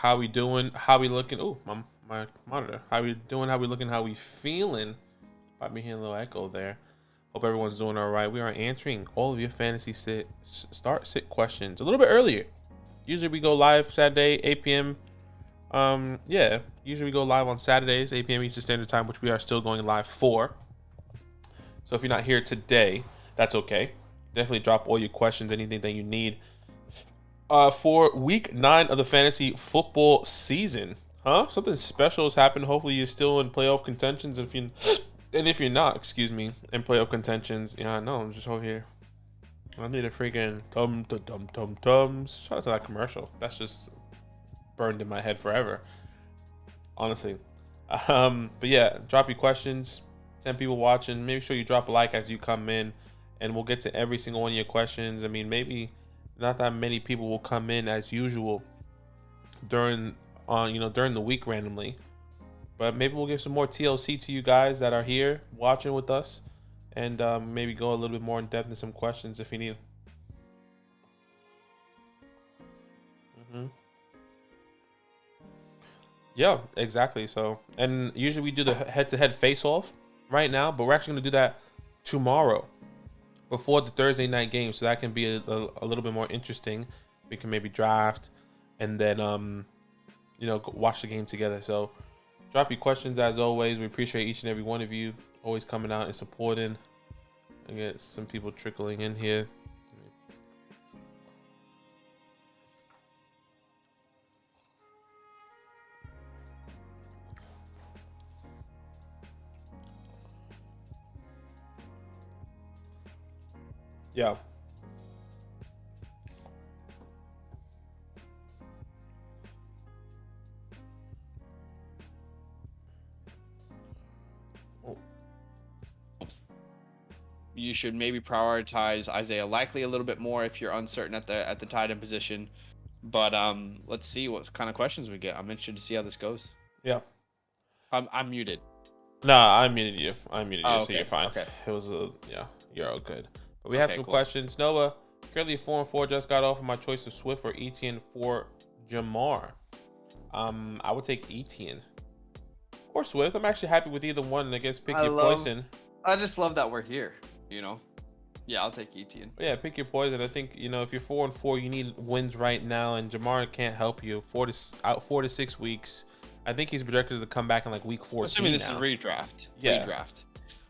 How we doing? How we looking? Oh, my monitor. How we doing? How we looking? How we feeling? Might be hearing a little echo there. Hope everyone's doing all right. We are answering all of your fantasy sit questions a little bit earlier. Usually we go live Saturday 8 p.m. Yeah. Usually we go live on Saturdays 8 p.m. Eastern Standard Time, which we are still going live for. So if you're not here today, that's okay. Definitely drop all your questions, anything that you need. For week 9 of the fantasy football season, something special has happened. Hopefully, you're still in playoff contentions. If you're not, excuse me, in playoff contentions, yeah, I know. I'm just over here. I need a freaking tums. Shout out to that commercial. That's just burned in my head forever. Honestly, but yeah, drop your questions. 10 people watching. Make sure you drop a like as you come in, and we'll get to every single one of your questions. I mean, maybe not that many people will come in as usual during the week randomly, but maybe we'll give some more TLC to you guys that are here watching with us, and maybe go a little bit more in depth into some questions if you need. Yeah, exactly. So, and usually we do the head-to-head face-off right now, but we're actually going to do that tomorrow before the Thursday night game, so that can be a little bit more interesting. We can maybe draft and then watch the game together. So drop your questions as always. We appreciate each and every one of you always coming out and supporting. I get some people trickling in here. Yeah. You should maybe prioritize Isaiah Likely a little bit more if you're uncertain at the tight end position. But let's see what kind of questions we get. I'm interested to see how this goes. Yeah. I'm muted. Nah, I muted you. Okay. So you're fine. Okay. It was you're all good. But we have some questions. Noah, currently 4-4, just got off of my choice of Swift or Etienne for Jamar. I would take Etienne or Swift. I'm actually happy with either one. I guess pick your poison. I just love that we're here. Yeah, I'll take Etienne. Yeah, pick your poison. I think if you're 4-4, you need wins right now, and Jamar can't help you. 4 to 6 weeks. I think he's projected to come back in like week 14. Assuming this is redraft. Yeah. Redraft.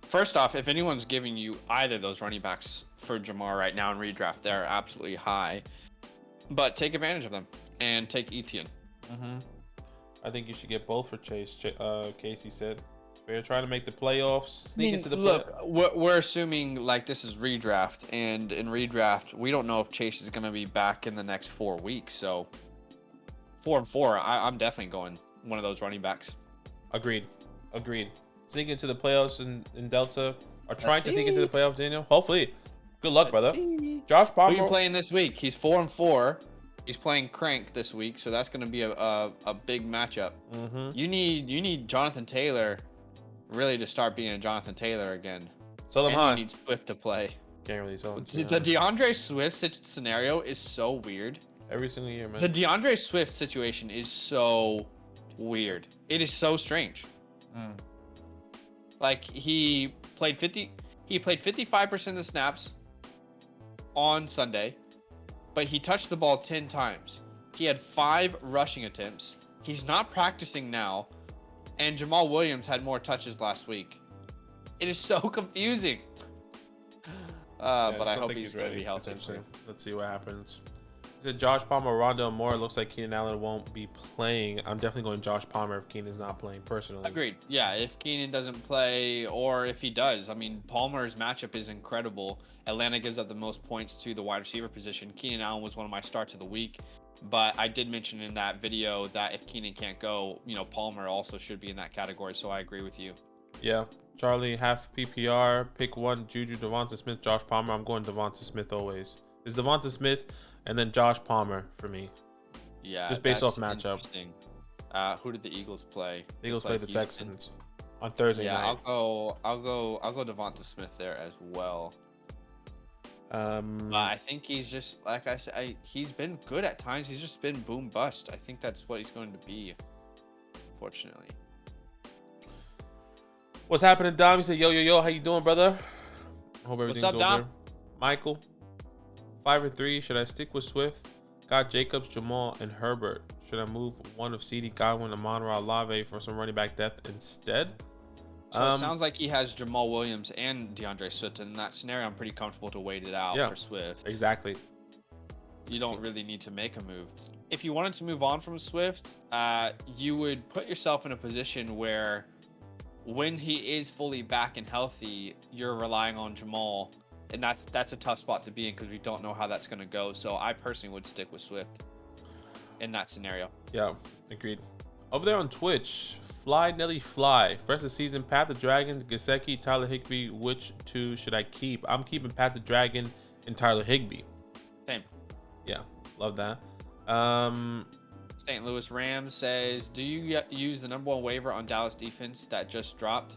First off, if anyone's giving you either of those running backs for Jamar right now in redraft, they're absolutely high. But take advantage of them and take Etienne. I think you should get both for Chase. Casey said. We're trying to make the playoffs, sneak into the look. We're assuming like this is redraft, and in redraft, we don't know if Chase is going to be back in the next 4 weeks. So 4-4, I'm definitely going one of those running backs. Agreed. Sneak into the playoffs in Delta, or trying to sneak into the playoffs, Daniel. Hopefully, good luck, brother. Josh Palmer. Who are you playing this week? He's 4-4. He's playing Crank this week, so that's going to be a big matchup. You need Jonathan Taylor. Really to start being a Jonathan Taylor again. Sell them high. You need Swift to play. Can't really sell him. The DeAndre Swift scenario is so weird. Every single year, man. The DeAndre Swift situation is so weird. It is so strange. Like he played 55% of the snaps on Sunday, but he touched the ball 10 times. He had 5 rushing attempts. He's not practicing now. And Jamal Williams had more touches last week. It is so confusing. But I hope he's going to be healthy. Let's see what happens. Is it Josh Palmer, Rondell Moore? It looks like Keenan Allen won't be playing. I'm definitely going Josh Palmer if Keenan's not playing, personally. Agreed. Yeah, if Keenan doesn't play, or if he does. I mean, Palmer's matchup is incredible. Atlanta gives up the most points to the wide receiver position. Keenan Allen was one of my starts of the week. But I did mention in that video that if Keenan can't go, Palmer also should be in that category. So I agree with you. Yeah. Charlie, half PPR. Pick one, Juju, Devonta Smith, Josh Palmer. I'm going Devonta Smith always. It's Devonta Smith and then Josh Palmer for me. Yeah. Just based off matchup. Who did the Eagles play? The Eagles play the Texans on Thursday night. I'll go Devonta Smith there as well. I think he's just like I said. He's been good at times. He's just been boom bust. I think that's what he's going to be. Unfortunately. What's happening, Dom? He said, yo, yo, yo, how you doing, brother? I hope everything's What's up, Dom? over. Michael, 5-3. Should I stick with Swift? Got Jacobs, Jamal, and Herbert. Should I move one of CD, Godwin, Amon-Ra, Olave for some running back depth instead? So it sounds like he has Jamal Williams and DeAndre Swift. In that scenario, I'm pretty comfortable to wait it out for Swift. Exactly. You don't really need to make a move. If you wanted to move on from Swift, you would put yourself in a position where when he is fully back and healthy, you're relying on Jamal. And that's a tough spot to be in because we don't know how that's going to go. So I personally would stick with Swift in that scenario. Yeah, agreed. Over there on Twitch, Fly Nelly Fly. Rest of the season, Pat the Dragon, Gesicki, Tyler Higbee. Which two should I keep? I'm keeping Pat the Dragon and Tyler Higbee. Same. Yeah, love that. St. Louis Rams says, do you use the #1 waiver on Dallas defense that just dropped?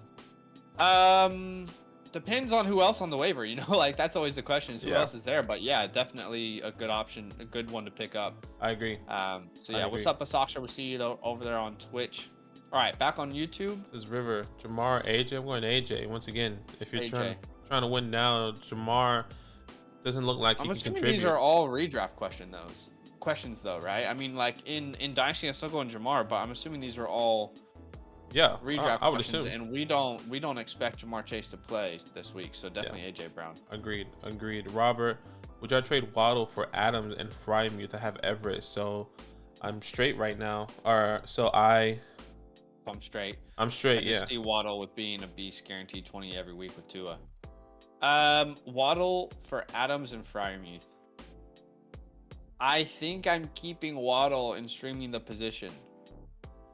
Depends on who else on the waiver, you know, like that's always the question is who else is there. But yeah, definitely a good option, a good one to pick up. I agree. So yeah, what's up, Asasha? We'll see you over there on Twitch. All right, back on YouTube. This is River, Jamar, AJ. I'm going to AJ once again. If you're trying to win now, Jamar doesn't look like he can contribute. These are all redraft questions though, right? I mean, like in Dynasty, I'm still going Jamar, but I'm assuming these are all redraft I would questions, assume. and we don't expect Jamar Chase to play this week, so definitely AJ Brown. Agreed. Robert, would y'all trade Waddle for Adams and Frymuth? I have Everett, so I'm straight right now. I'm straight. I just see Waddle with being a beast, guaranteed 20 every week with Tua. Waddle for Adams and Frymuth. I think I'm keeping Waddle and streaming the position.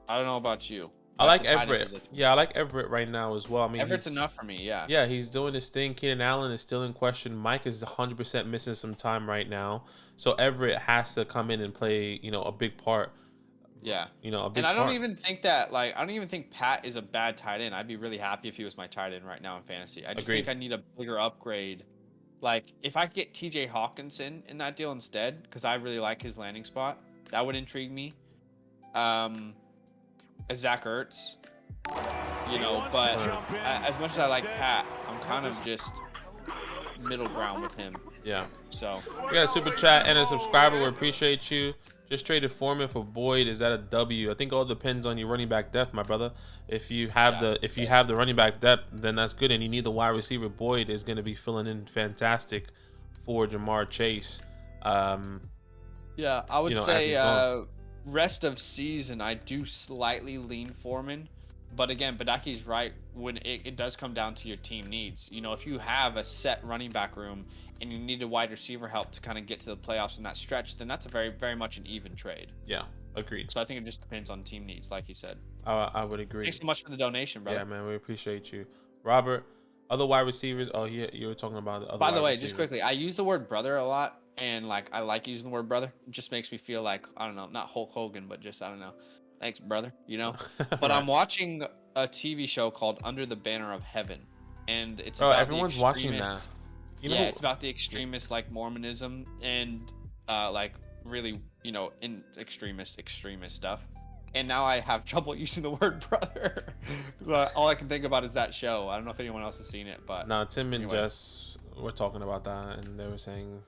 I don't know about you. I like Everett. Yeah, I like Everett right now as well. I mean, Everett's enough for me, yeah. Yeah, he's doing his thing. Keenan Allen is still in question. Mike is 100% missing some time right now. So Everett has to come in and play, a big part. Yeah. A big part. And I don't even think Pat is a bad tight end. I'd be really happy if he was my tight end right now in fantasy. I just think I need a bigger upgrade. Like, if I could get TJ Hawkinson in that deal instead, because I really like his landing spot, that would intrigue me. Zach Ertz, but as much as I like Pat, I'm kind of just middle ground with him. Yeah. So we got a super chat and a subscriber. We appreciate you. Just traded Foreman for Boyd. Is that a W? I think it all depends on your running back depth, my brother. If you have the running back depth, then that's good. And you need the wide receiver. Boyd is going to be filling in fantastic for Jamar Chase. I would say rest of season, I do slightly lean Foreman. But again, Badaki's right when it does come down to your team needs. If you have a set running back room and you need a wide receiver help to kind of get to the playoffs in that stretch, then that's a very, very much an even trade. Yeah, agreed. So I think it just depends on team needs, like you said. I would agree. Thanks so much for the donation, brother. Yeah, man, we appreciate you. Robert, other wide receivers. Oh, yeah, you were talking about the other By the way, just quickly, I use the word brother a lot, and I like using the word brother. It just makes me feel like, I don't know, not Hulk Hogan, but just, I don't know. Thanks, brother, But right. I'm watching a TV show called Under the Banner of Heaven, and it's about everyone's watching that. It's about the extremist, like Mormonism, and really, in extremist stuff. And now I have trouble using the word brother. All I can think about is that show. I don't know if anyone else has seen it, but no, Tim and Jess were talking about that, and they were saying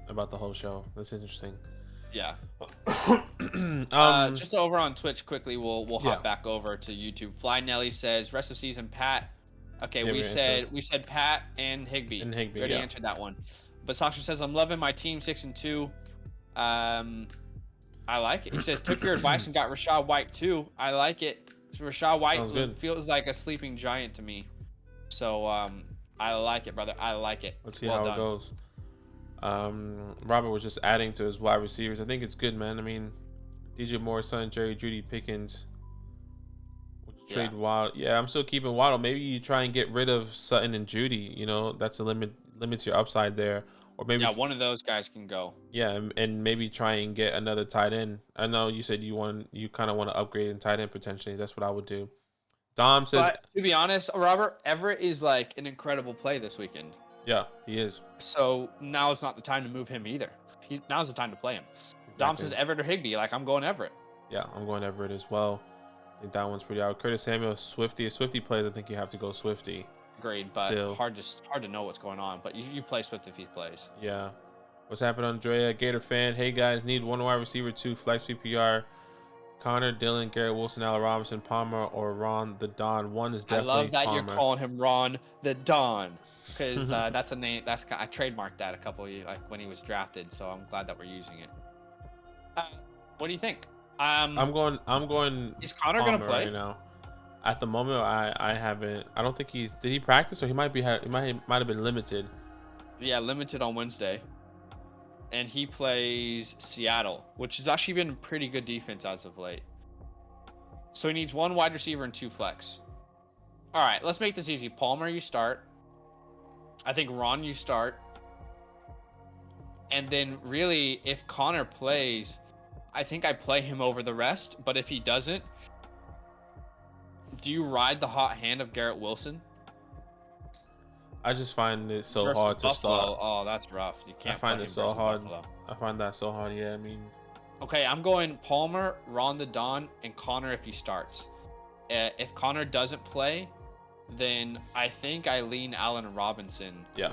about the whole show. That's interesting. Yeah. Just over on Twitch quickly, we'll hop back over to YouTube. Fly Nelly says rest of season Pat. Okay, we said Pat and Higbee. We already answered that one. But Sasha says I'm loving my team 6-2. I like it. He says took your advice and got Rachaad White too. I like it. Rachaad White feels like a sleeping giant to me. So I like it, brother. I like it. Let's see how it goes. Robert was just adding to his wide receivers. I think it's good, man. I mean, DJ Moore's son, Jerry Judy Pickens. Trade Waddle. Yeah, I'm still keeping Waddle. Maybe you try and get rid of Sutton and Judy. That's a limits your upside there. Or maybe one of those guys can go. Yeah, and maybe try and get another tight end. I know you said you kind of want to upgrade in tight end potentially. That's what I would do. Dom says, but to be honest, Robert, Everett is like an incredible play this weekend. Yeah, he is. So now is not the time to move him either. Now's the time to play him. Dom Exactly. says Everett or Higbee. Like, I'm going Everett. Yeah, I'm going Everett as well. I think that one's pretty out. Curtis Samuel, Swifty. If Swifty plays, I think you have to go Swifty. Agreed, but Still. hard to know what's going on. But you play Swift if he plays. Yeah. What's happening, Andrea? Gator fan. Hey, guys. Need one wide receiver, 2 flex PPR. Connor, Dillon, Garrett Wilson, Allen Robinson, Palmer, or Ron the Don. One is definitely I love that Palmer. you're calling him Ron the Don, because that's a name. I trademarked that a couple of years, like when he was drafted. So I'm glad that we're using it. What do you think? I'm going. Is Connor Palmer gonna play right now? At the moment, I haven't. I don't think he's. Did he practice? Or he might be. He might have been limited. Yeah, limited on Wednesday. And he plays Seattle, which has actually been pretty good defense as of late. So he needs 1 wide receiver and 2 flex. All right, let's make this easy. Palmer, you start. I think Ron, you start. And then really, if Connor plays, I think I play him over the rest. But if he doesn't, do you ride the hot hand of Garrett Wilson? I just find it so Versus hard to Buffalo? start. Oh, that's rough. You can't. I find play it him so versus hard. Buffalo. I find that so hard. Yeah, I mean, Okay, I'm going Palmer, Ron the Don, and Connor if he starts. If Connor doesn't play, then I think I lean Allen Robinson. yeah,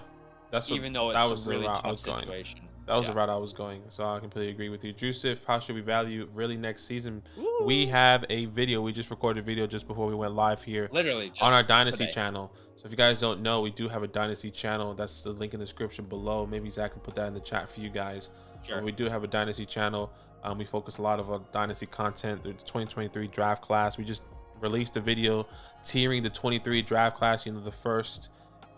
that's what, Even though that it's was a really the route I tough was going. situation. That was Yeah. the route I was going. So I completely agree with you, Joseph. How should we value really next season? We have a video. We just recorded a video just before we went live here. Literally just on our Dynasty today. channel. So if you guys don't know, we do have a Dynasty channel. That's the link in the description below. Maybe Zach can put that in the chat for you guys. Sure. But we do have a Dynasty channel. We focus a lot of our Dynasty content. The 2023 draft class. We just released a video tiering the 23 draft class. You know, the first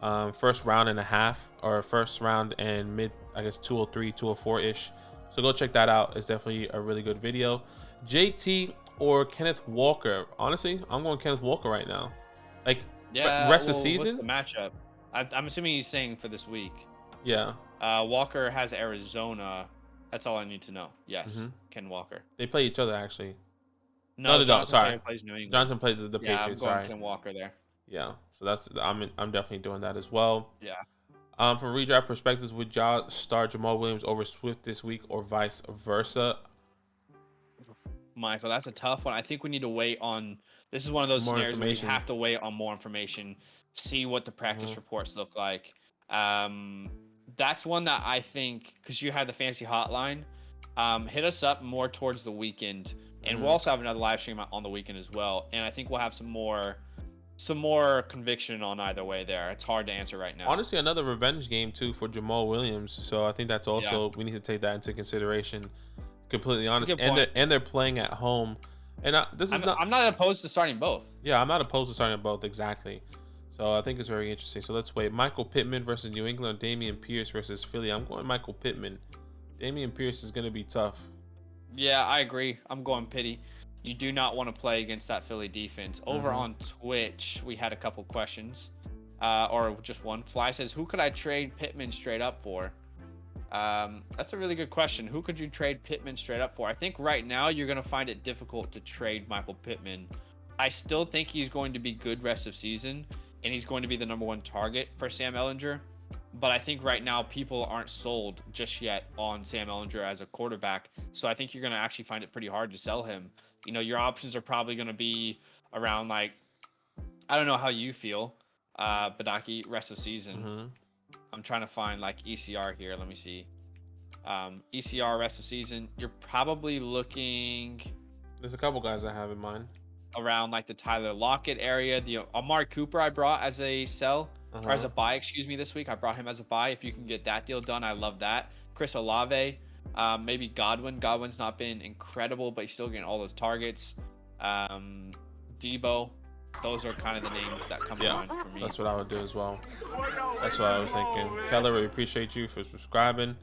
round and a half, or first round and mid, I guess 203, 204 ish. So go check that out. It's definitely a really good video. JT or Kenneth Walker? Honestly, I'm going Kenneth Walker right now. Like, Yeah. rest of the season. What's the matchup? I'm assuming he's saying for this week. Yeah. Walker has Arizona. That's all I need to know. Yes, Ken Walker. They play each other actually. No, they don't. Jonathan Sorry. Taylor plays New England. Jonathan plays the Yeah, Patriots. I'm going Sorry. Ken Walker there. Yeah. So that's I'm definitely doing that as well. Yeah. From redraft perspectives, would y'all start Jamal Williams over Swift this week or vice versa? Michael, that's a tough one. I think we need to wait on. This is one of those More scenarios where we information. have to wait on more information, see what the practice reports look like. That's one that I think, because you had the fantasy hotline, hit us up more towards the weekend, and we'll also have another live stream on the weekend as well. And I think we'll have some more conviction on either way there. It's hard to answer right now. Honestly, another revenge game too for Jamal Williams. So I think that's also we need to take that into consideration. Completely honest, Good and point. they're playing at home, and I'm not opposed to starting both. Yeah, I'm not opposed to starting both exactly. So I think it's very interesting. So let's wait. Michael Pittman versus New England, or Damian Pierce versus Philly. I'm going Michael Pittman. Damian Pierce is going to be tough. Yeah, I agree. I'm going Pity. You do not want to play against that Philly defense. Over on Twitch, we had a couple questions, or just one. Fly says, "Who could I trade Pittman straight up for?" That's a really good question. Who could you trade Pittman straight up for? I think right now you're going to find it difficult to trade Michael Pittman. I still think he's going to be good rest of season, and he's going to be the #1 target for Sam Ehlinger. But I think right now people aren't sold just yet on Sam Ehlinger as a quarterback. So I think you're going to actually find it pretty hard to sell him. You know, your options are probably going to be around, like, I don't know how you feel, Badake, rest of season. I'm trying to find like ECR here. Let me see. ECR rest of season. You're probably looking. There's a couple guys I have in mind. Around like the Tyler Lockett area. The Amari Cooper I brought as a sell, or as a buy, excuse me, this week. I brought him as a buy. If you can get that deal done, I love that. Chris Olave, maybe Godwin. Godwin's not been incredible, but he's still getting all those targets. Debo. Those are kind of the names that come to mind for me. That's what I would do as well. That's what I was thinking. Keller, we appreciate you for subscribing.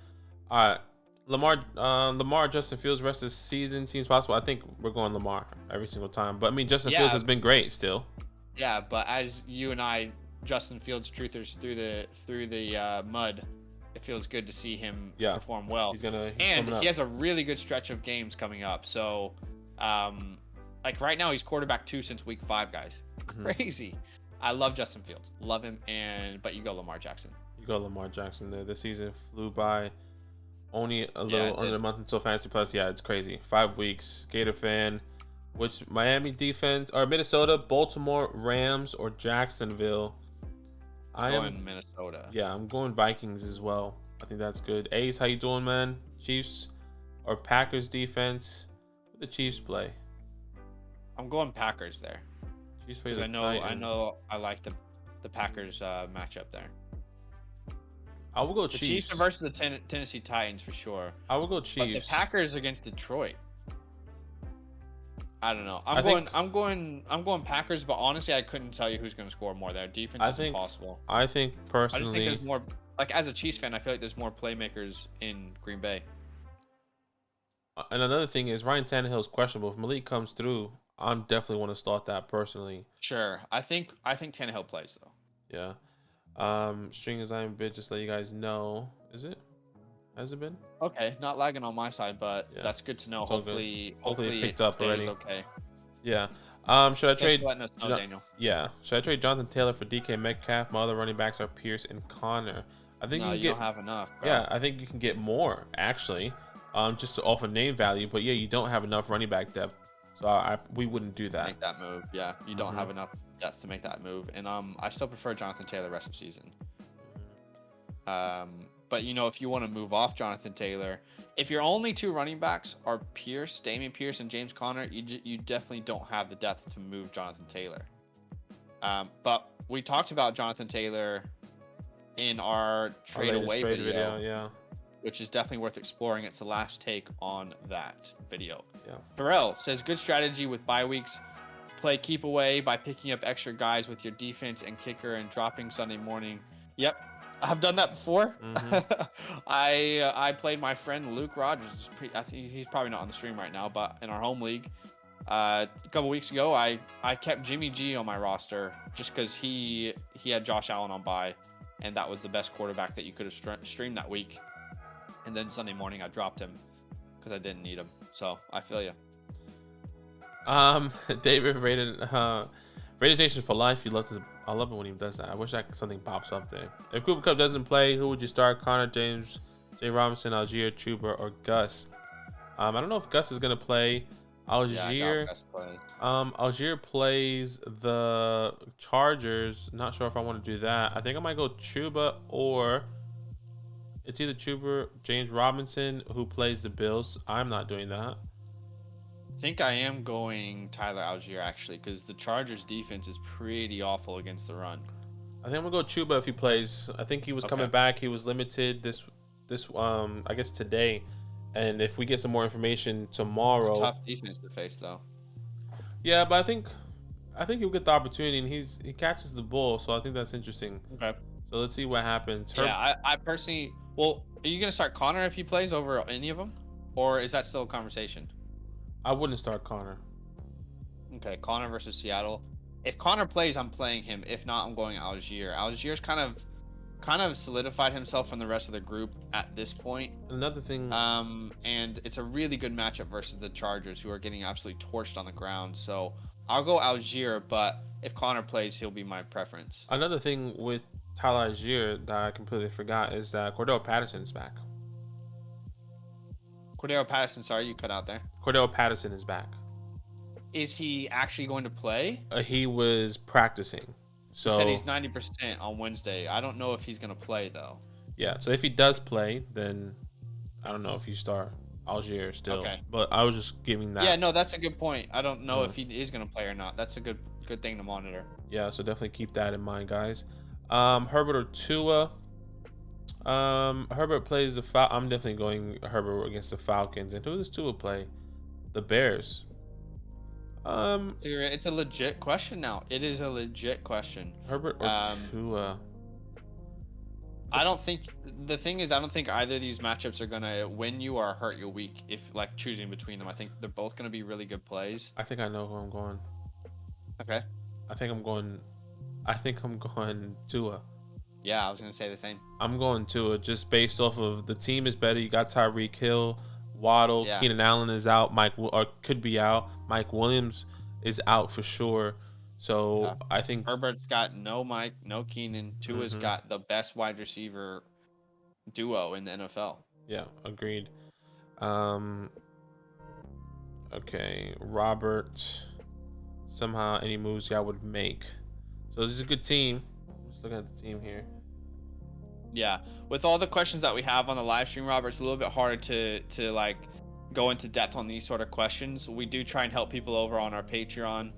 All right. Lamar, Justin Fields, rest of the season seems possible. I think we're going Lamar every single time. But I mean, Justin Fields has been great still. Yeah, but as you and I, Justin Fields truthers through the mud, it feels good to see him perform well. He has a really good stretch of games coming up. So, like right now, he's quarterback 2 since week 5, guys. Crazy. I love Justin Fields. Love him. But you go Lamar Jackson. You go, Lamar Jackson. There, this season flew by. Only a Yeah, little under a month until Fantasy Plus. Yeah, it's crazy. 5 weeks. Gator fan. Which Miami defense or Minnesota, Baltimore, Rams, or Jacksonville? I am Going Minnesota. Yeah, I'm going Vikings as well. I think that's good. Ace, how you doing, man? Chiefs or Packers defense? What the Chiefs play? I'm going Packers there. Chiefs play Because the I Titans. know I like the Packers matchup there. I will go The Chiefs. Chiefs versus the Tennessee Titans for sure. I will go But Chiefs. the Packers against Detroit. I don't know. I'm going Packers, but honestly, I couldn't tell you who's going to score more there. Defense is impossible. I think I personally. just think there's more. Like as a Chiefs fan, I feel like there's more playmakers in Green Bay. And another thing is Ryan Tannehill's questionable. If Malik comes through, I'm definitely want to start that personally. Sure, I think Tannehill plays though. Yeah. String is I'm bit. Just to let you guys know. Is it? Has it been? Okay, not lagging on my side, but Yeah. that's good to know. It's all Hopefully it picked it up stays already. okay. Yeah. Should I Thanks trade? for letting us know, Daniel. Yeah. Should I trade Jonathan Taylor for DK Metcalf? My other running backs are Pierce and Connor. I think No, you you can don't have enough. Bro. Yeah, I think you can get more actually. Just off of name value, but yeah, you don't have enough running back depth, so we wouldn't do that. Make that move. Yeah, you don't have enough depth to make that move, and I still prefer Jonathan Taylor rest of season. But if you want to move off Jonathan Taylor, if your only two running backs are Damian Pierce, and James Conner, you definitely don't have the depth to move Jonathan Taylor. But we talked about Jonathan Taylor in our trade away video, yeah, which is definitely worth exploring. It's the last take on that video. Yeah. Pharrell says good strategy with bye weeks. Play keep away by picking up extra guys with your defense and kicker and dropping Sunday morning. Yep. I've done that before. I played my friend Luke Rogers. I think he's probably not on the stream right now, but in our home league, a couple weeks ago, I kept Jimmy G on my roster just because he had Josh Allen on bye, and that was the best quarterback that you could have streamed that week. And then Sunday morning, I dropped him because I didn't need him. So I feel you. David Raiders Nation for life. I love it when he does that. I wish something pops up there. If Cooper Kupp doesn't play, who would you start? Connor, James, Jay Robinson, Algier, Chuba, or Gus? I don't know if Gus is gonna play. Algier. Algier plays the Chargers. Not sure if I want to do that. I think I might go Chuba, or it's either Chuba, James Robinson, who plays the Bills. I'm not doing that. I think I am going Tyler Algier actually, because the Chargers defense is pretty awful against the run. I think I'm gonna go Chuba if he plays. I think he was coming back. He was limited this I guess today, and if we get some more information tomorrow. Tough defense to face though. Yeah, but I think he'll get the opportunity, and he catches the ball, so I think that's interesting. Okay. So let's see what happens. Yeah, I personally. Well, are you gonna start Connor if he plays over any of them, or is that still a conversation? I wouldn't start Connor. Okay, Connor versus Seattle. If Connor plays, I'm playing him. If not, I'm going Algier. Algier's kind of solidified himself from the rest of the group at this point. Another thing. And it's a really good matchup versus the Chargers, who are getting absolutely torched on the ground. So I'll go Algier, but if Connor plays, he'll be my preference. Another thing with Tyler Algier that I completely forgot is that Cordell Patterson is back. Cordell Patterson, sorry, you cut out there. Cordell Patterson is back. Is he actually going to play? He was practicing. So he said he's 90% on Wednesday. I don't know if he's going to play, though. Yeah, so if he does play, then I don't know if you start Algier still. Okay. But I was just giving that. Yeah, no, that's a good point. I don't know if he is going to play or not. That's a good thing to monitor. Yeah, so definitely keep that in mind, guys. Herbert or Tua. Herbert plays the I'm definitely going Herbert against the Falcons. And who does Tua play? The Bears. It's a legit question now. It is a legit question. Herbert or Tua? I don't think either of these matchups are gonna win you or hurt your week if choosing between them. I think they're both gonna be really good plays. I think I know who I'm going. Okay. I think I'm going Tua. Yeah, I was gonna say the same. I'm going Tua just based off of the team is better. You got Tyreek Hill, Waddle, Keenan Allen is out. Could be out. Mike Williams is out for sure. So I think Herbert's got no Mike, no Keenan. Tua's got the best wide receiver duo in the NFL. Yeah, agreed. Okay, Robert. Somehow any moves y'all would make. So this is a good team. Just looking at the team here. Yeah, with all the questions that we have on the live stream, Robert, it's a little bit harder to like go into depth on these sort of questions. We do try and help people over on our Patreon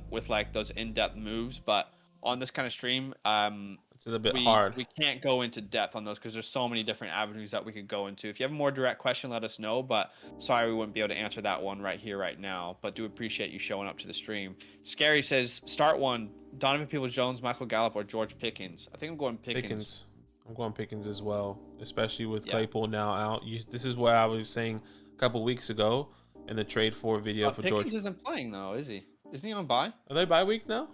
with like those in-depth moves, but on this kind of stream, it's a little bit hard. We can't go into depth on those because there's so many different avenues that we could go into. If you have a more direct question, let us know, but sorry we wouldn't be able to answer that one right here, right now, but do appreciate you showing up to the stream. Scary says, start one, Donovan Peoples-Jones, Michael Gallup, or George Pickens. I think I'm going Pickens. I'm going Pickens as well, especially with Claypool now out. This is what I was saying a couple weeks ago in the trade for video for George. Pickens isn't playing though, is he? Isn't he on bye? Are they bye week now?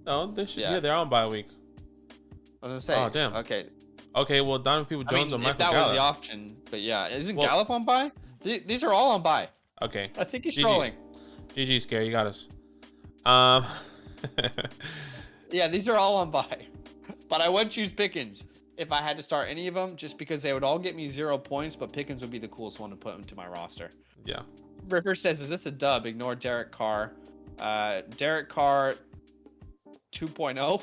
No, they should. Yeah, they're on bye week. I was gonna say. Oh damn. Okay. Well, Donovan Peoples-Jones or Michael Gallup. If that was the option, but yeah, isn't Gallup on bye? These are all on bye. Okay. I think he's trolling. GG, Scary, you got us. Yeah, these are all on bye, but I would choose Pickens if I had to start any of them, just because they would all get me 0 points, but Pickens would be the coolest one to put into my roster. Yeah. River says, is this a dub? Ignore Derek Carr. Derek Carr 2.0.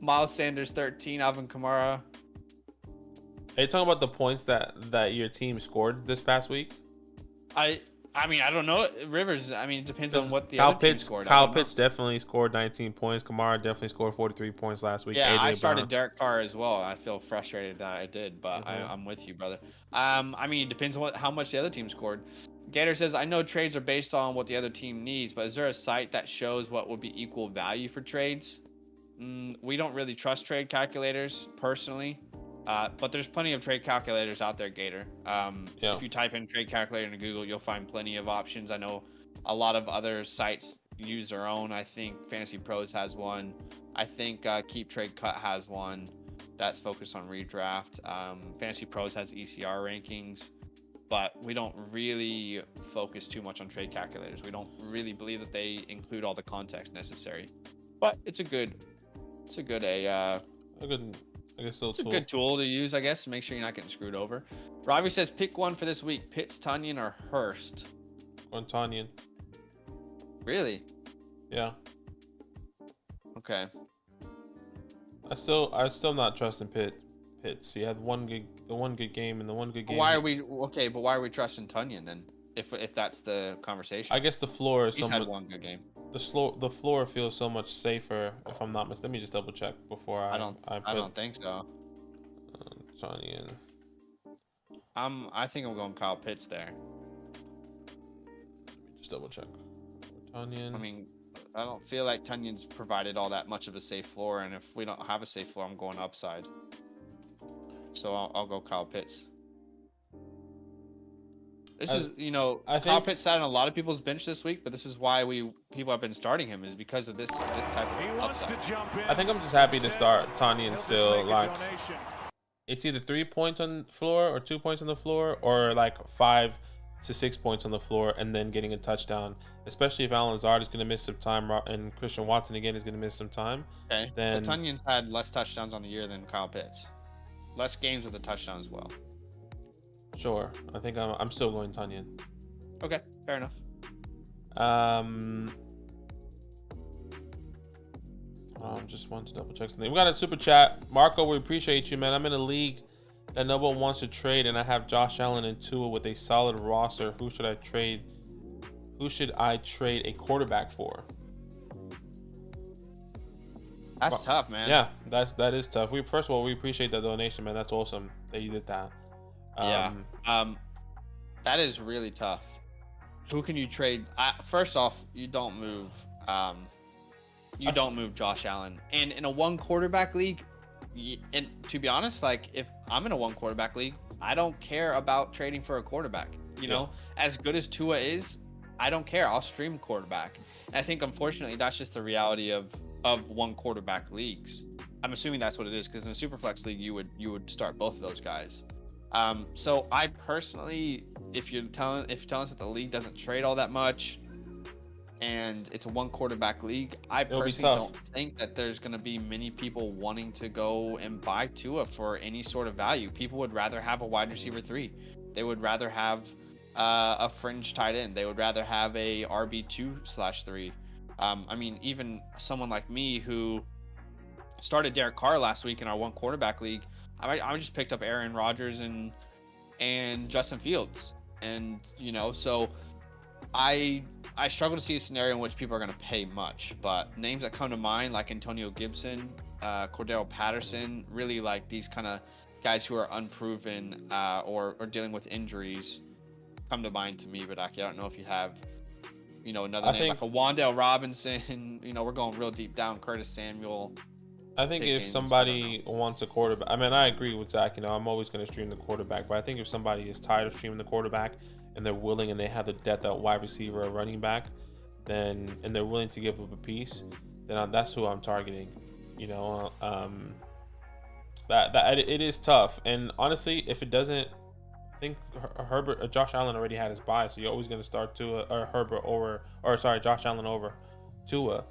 Miles Sanders 13. Alvin Kamara. Are you talking about the points that your team scored this past week? I mean, I don't know. Rivers, I mean, it depends on what the other team scored. Kyle Pitts definitely scored 19 points. Kamara definitely scored 43 points last week. Yeah, AJ I started Brown. Derek Carr as well. I feel frustrated that I did, but I'm with you, brother. I mean, it depends on how much the other team scored. Gator says, I know trades are based on what the other team needs, but is there a site that shows what would be equal value for trades? We don't really trust trade calculators, personally. But there's plenty of trade calculators out there, Gator. If you type in trade calculator into Google, you'll find plenty of options. I know a lot of other sites use their own. I think Fantasy Pros has one. I think Keep Trade Cut has one that's focused on redraft. Fantasy Pros has ECR rankings, but we don't really focus too much on trade calculators. We don't really believe that they include all the context necessary. But it's a good good tool to use, I guess, to make sure you're not getting screwed over. Robbie says, pick one for this week. Pitts, Tunyon, or Hurst? On Tunyon. Really? Yeah. Okay. I still not trusting Pitts. He had the one good game and the one good game. Why are we trusting Tunyon then? If that's the conversation. I guess the floor is He's had one good game. The floor feels so much safer. If I'm not mistaken, let me just double check before I don't think so. Tunyon. I think I'm going Kyle Pitts there. Let me just double check. Tunyon. I mean, I don't feel like Tunyon's provided all that much of a safe floor, and if we don't have a safe floor, I'm going upside. So I'll go Kyle Pitts. Kyle Pitts sat on a lot of people's bench this week, but this is why people have been starting him, is because of this type of upside. I think I'm just happy to start Tunyon still. Like, it's either 3 points on the floor or 2 points on the floor, or like 5 to 6 points on the floor and then getting a touchdown. Especially if Alan Lazard is going to miss some time and Christian Watson again is going to miss some time. Okay. Then Tunyon's had less touchdowns on the year than Kyle Pitts. Less games with a touchdown as well. Sure. I think I'm still going Tunyon. Okay, fair enough. Just wanted to double check something. We got a super chat. Marco, we appreciate you, man. I'm in a league that no one wants to trade, and I have Josh Allen and Tua with a solid roster. Who should I trade a quarterback for? That's tough, man. Yeah, that is tough. First of all, we appreciate that donation, man. That's awesome that you did that. That is really tough. Who can you trade? First off, you don't move. Don't move Josh Allen. And in a one quarterback league, and to be honest, like if I'm in a one quarterback league, I don't care about trading for a quarterback. You know, as good as Tua is, I don't care. I'll stream quarterback. And I think unfortunately that's just the reality of one quarterback leagues. I'm assuming that's what it is, because in a superflex league you would start both of those guys. So I personally, if you're telling us that the league doesn't trade all that much, and it's a one quarterback league, I It'll be personally tough. don't think that there's going to be many people wanting to go and buy Tua for any sort of value. People would rather have a wide receiver 3. They would rather have a fringe tight end. They would rather have a RB2/3. I mean, even someone like me who started Derek Carr last week in our one quarterback league, I just picked up Aaron Rodgers and Justin Fields, and so I struggle to see a scenario in which people are going to pay much. But names that come to mind, like Antonio Gibson, Cordero Patterson, really like these kind of guys who are unproven or dealing with injuries, come to mind to me. But I don't know if you have another name like a Wan'Dale Robinson. We're going real deep down. Curtis Samuel. I think Pick if Ems, somebody wants a quarterback, I mean, I agree with Zach. I'm always going to stream the quarterback, but I think if somebody is tired of streaming the quarterback and they're willing and they have the depth at wide receiver or running back, and they're willing to give up a piece, then that's who I'm targeting. That it is tough, and honestly, if it doesn't, I think Josh Allen already had his bye, so you're always going to start Tua or Josh Allen over Tua.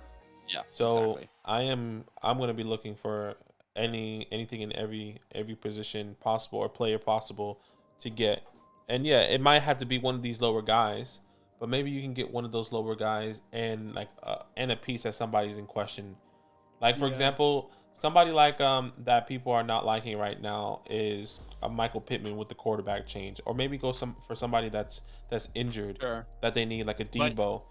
Yeah. So exactly. I'm going to be looking for anything in every position possible or player possible to get. And yeah, it might have to be one of these lower guys, but maybe you can get one of those lower guys and and a piece that somebody's in question. Like for example, somebody like that people are not liking right now is Michael Pittman with the quarterback change, or maybe go for somebody that's injured, Sure. that they need, like a Debo.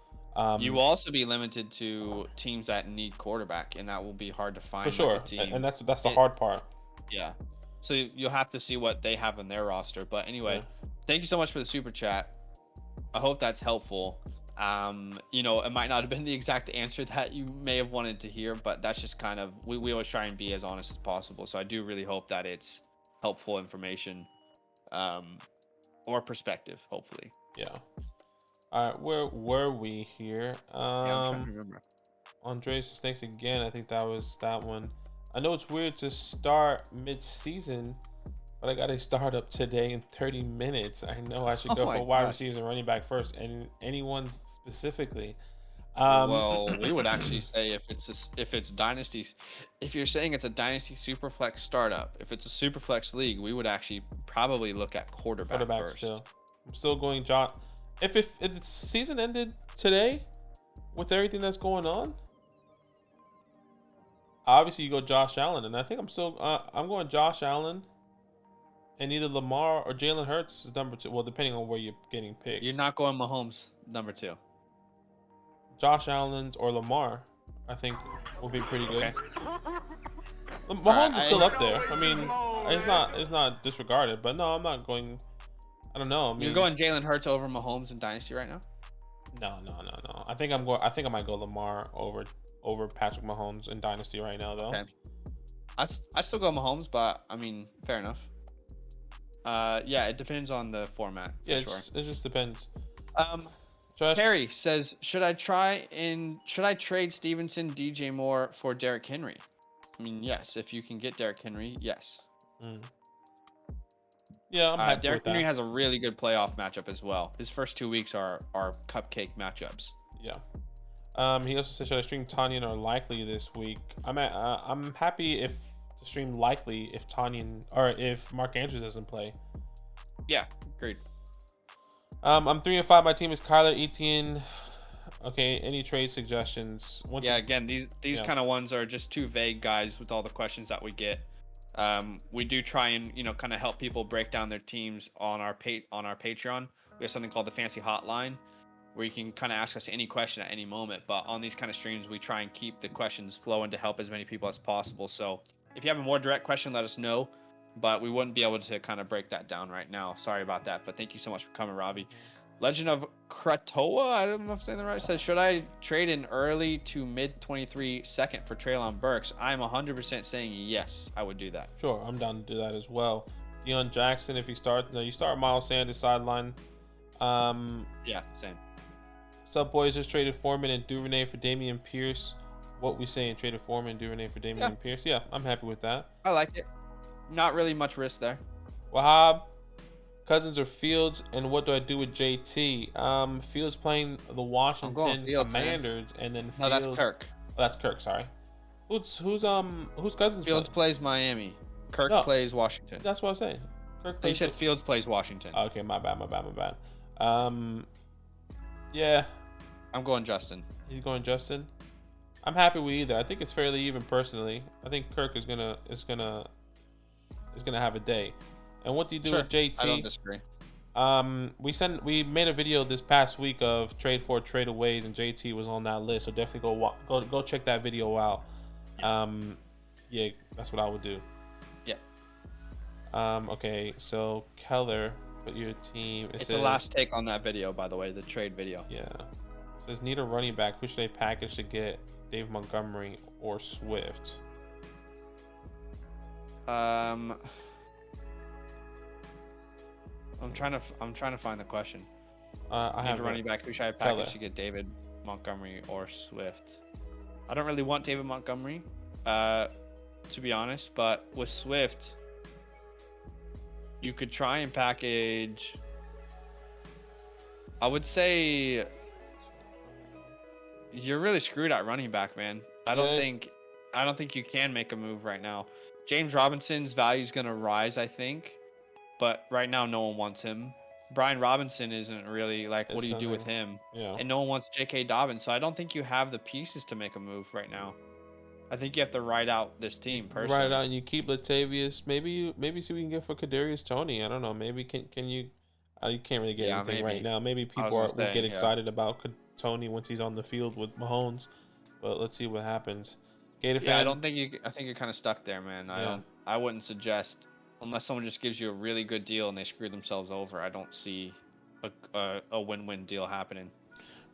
You will also be limited to teams that need quarterback, and that will be hard to find. For sure, like a team. and that's the hard part. Yeah. So you'll have to see what they have in their roster. But anyway, thank you so much for the super chat. I hope that's helpful. It might not have been the exact answer that you may have wanted to hear, but that's just kind of, we always try and be as honest as possible. So I do really hope that it's helpful information, or perspective, hopefully. Yeah. All right, where were we here? I'm trying to remember. Andres, thanks again. I think that was that one. I know it's weird to start mid-season, but I got a startup today in 30 minutes. I know I should go for wide receivers and running back first, and anyone specifically. Well, we would actually say if it's dynasties, if you're saying it's a dynasty superflex startup, if it's a superflex league, we would actually probably look at quarterback first. Still. I'm still going John. If the season ended today, with everything that's going on, obviously you go Josh Allen, and I think I'm going Josh Allen, and either Lamar or Jalen Hurts is number 2. Well, depending on where you're getting picked. You're not going Mahomes number 2. Josh Allen or Lamar, I think, will be pretty good. Okay. Mahomes is still up there. I mean, it's not disregarded, but no, I'm not going. I don't know. I mean, you're going Jalen Hurts over Mahomes in Dynasty right now? No. I think I might go Lamar over Patrick Mahomes in Dynasty right now, though. Okay. I still go Mahomes, but I mean, fair enough. Yeah, it depends on the format. Yeah, it just depends. Harry says, should I trade Stevenson, DJ Moore for Derrick Henry? I mean, yes. If you can get Derrick Henry, yes. Yeah, I'm happy Derrick with that. Henry has a really good playoff matchup as well. His first 2 weeks are cupcake matchups. Yeah. He also said, should I stream Tanyan or Likely this week? I'm happy to stream Likely if Tanyan or if Mark Andrews doesn't play. Yeah, agreed. I'm 3-5. My team is Kyler, Etienne. Okay, any trade suggestions? Again, these kind of ones are just too vague, guys, with all the questions that we get. We do try and kind of help people break down their teams on our Patreon. We have something called the Fancy Hotline, where you can kind of ask us any question at any moment. But on these kind of streams, we try and keep the questions flowing to help as many people as possible. So if you have a more direct question, let us know. But we wouldn't be able to kind of break that down right now. Sorry about that. But thank you so much for coming, Robbie. Legend of Kratoa, I don't know if I'm saying that right, says, should I trade an early to mid-23 second for Treylon Burks? I'm 100% saying yes, I would do that. Sure, I'm down to do that as well. Deion Jackson, if you start Miles Sanders sideline. Yeah, same. Sub Boys just traded Foreman and Duvernay for Damian Pierce. What we saying? Traded Foreman and Duvernay for Damian Pierce? Yeah, I'm happy with that. I like it. Not really much risk there. Wahab, Cousins or Fields, and what do I do with JT? Fields playing the Washington Fields, Commanders, and then Fields, No, that's Kirk. Oh, that's Kirk. Sorry. Who's Cousins? Fields playing? plays Miami. Kirk No. plays Washington. That's what I'm saying. Kirk You plays. said Fields plays Washington. Okay, my bad. Yeah, I'm going Justin. he's going Justin. I'm happy with either. I think it's fairly even personally. I think Kirk is gonna have a day. And what do you do with JT? I don't disagree. We made a video this past week of trade for trade aways, and JT was on that list. So definitely go check that video out. Yeah, that's what I would do. Yeah. Okay, so Keller, put your team. It's the last take on that video, by the way, the trade video. Yeah. It says need a running back. Who should they package to get? Dave Montgomery or Swift? I'm trying to find the question. I have a running back. Who should I package to get David Montgomery or Swift? I don't really want David Montgomery, to be honest. But with Swift, you could try and package. I would say you're really screwed at running back, man. I don't think you can make a move right now. James Robinson's value is gonna rise, I think, but right now no one wants him. Brian Robinson isn't really like, what do you do with him? Yeah. And no one wants J.K. Dobbins, so I don't think you have the pieces to make a move right now. I think you have to ride out this team personally. Ride out, and you keep Latavius. Maybe see what we can get for Kadarius Toney. I don't know. Maybe can you? You can't really get anything right now. Maybe people will get excited about Toney once he's on the field with Mahomes, but let's see what happens. Gator fan. I don't think you. I think you're kind of stuck there, man. I wouldn't suggest, unless someone just gives you a really good deal and they screw themselves over. I don't see a win-win deal happening.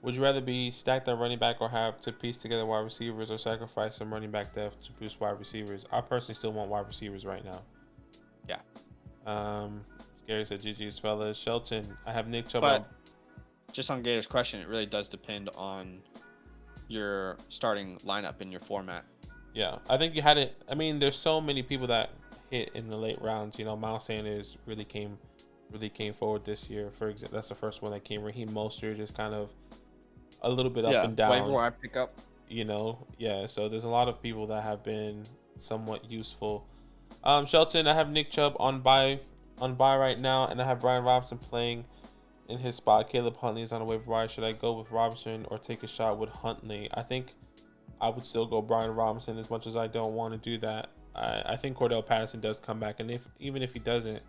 Would you rather be stacked at running back or have to piece together wide receivers, or sacrifice some running back depth to boost wide receivers? I personally still want wide receivers right now. Yeah. Scary said GG's fellas. Shelton, I have Nick Chubb. But just on Gator's question, it really does depend on your starting lineup in your format. Yeah, I think you had it. I mean, there's so many people that hit in the late rounds. You know, Miles Sanders really came forward this year. For example, that's the first one that came. Raheem Mostert is kind of a little bit up and down. Waiver wire pickup. You know, yeah. So there's a lot of people that have been somewhat useful. Shelton, I have Nick Chubb on bye right now, and I have Brian Robinson playing in his spot. Caleb Huntley is on the waiver wire. Should I go with Robinson or take a shot with Huntley? I think I would still go Brian Robinson, as much as I don't want to do that. I think Cordell Patterson does come back, and even if he doesn't,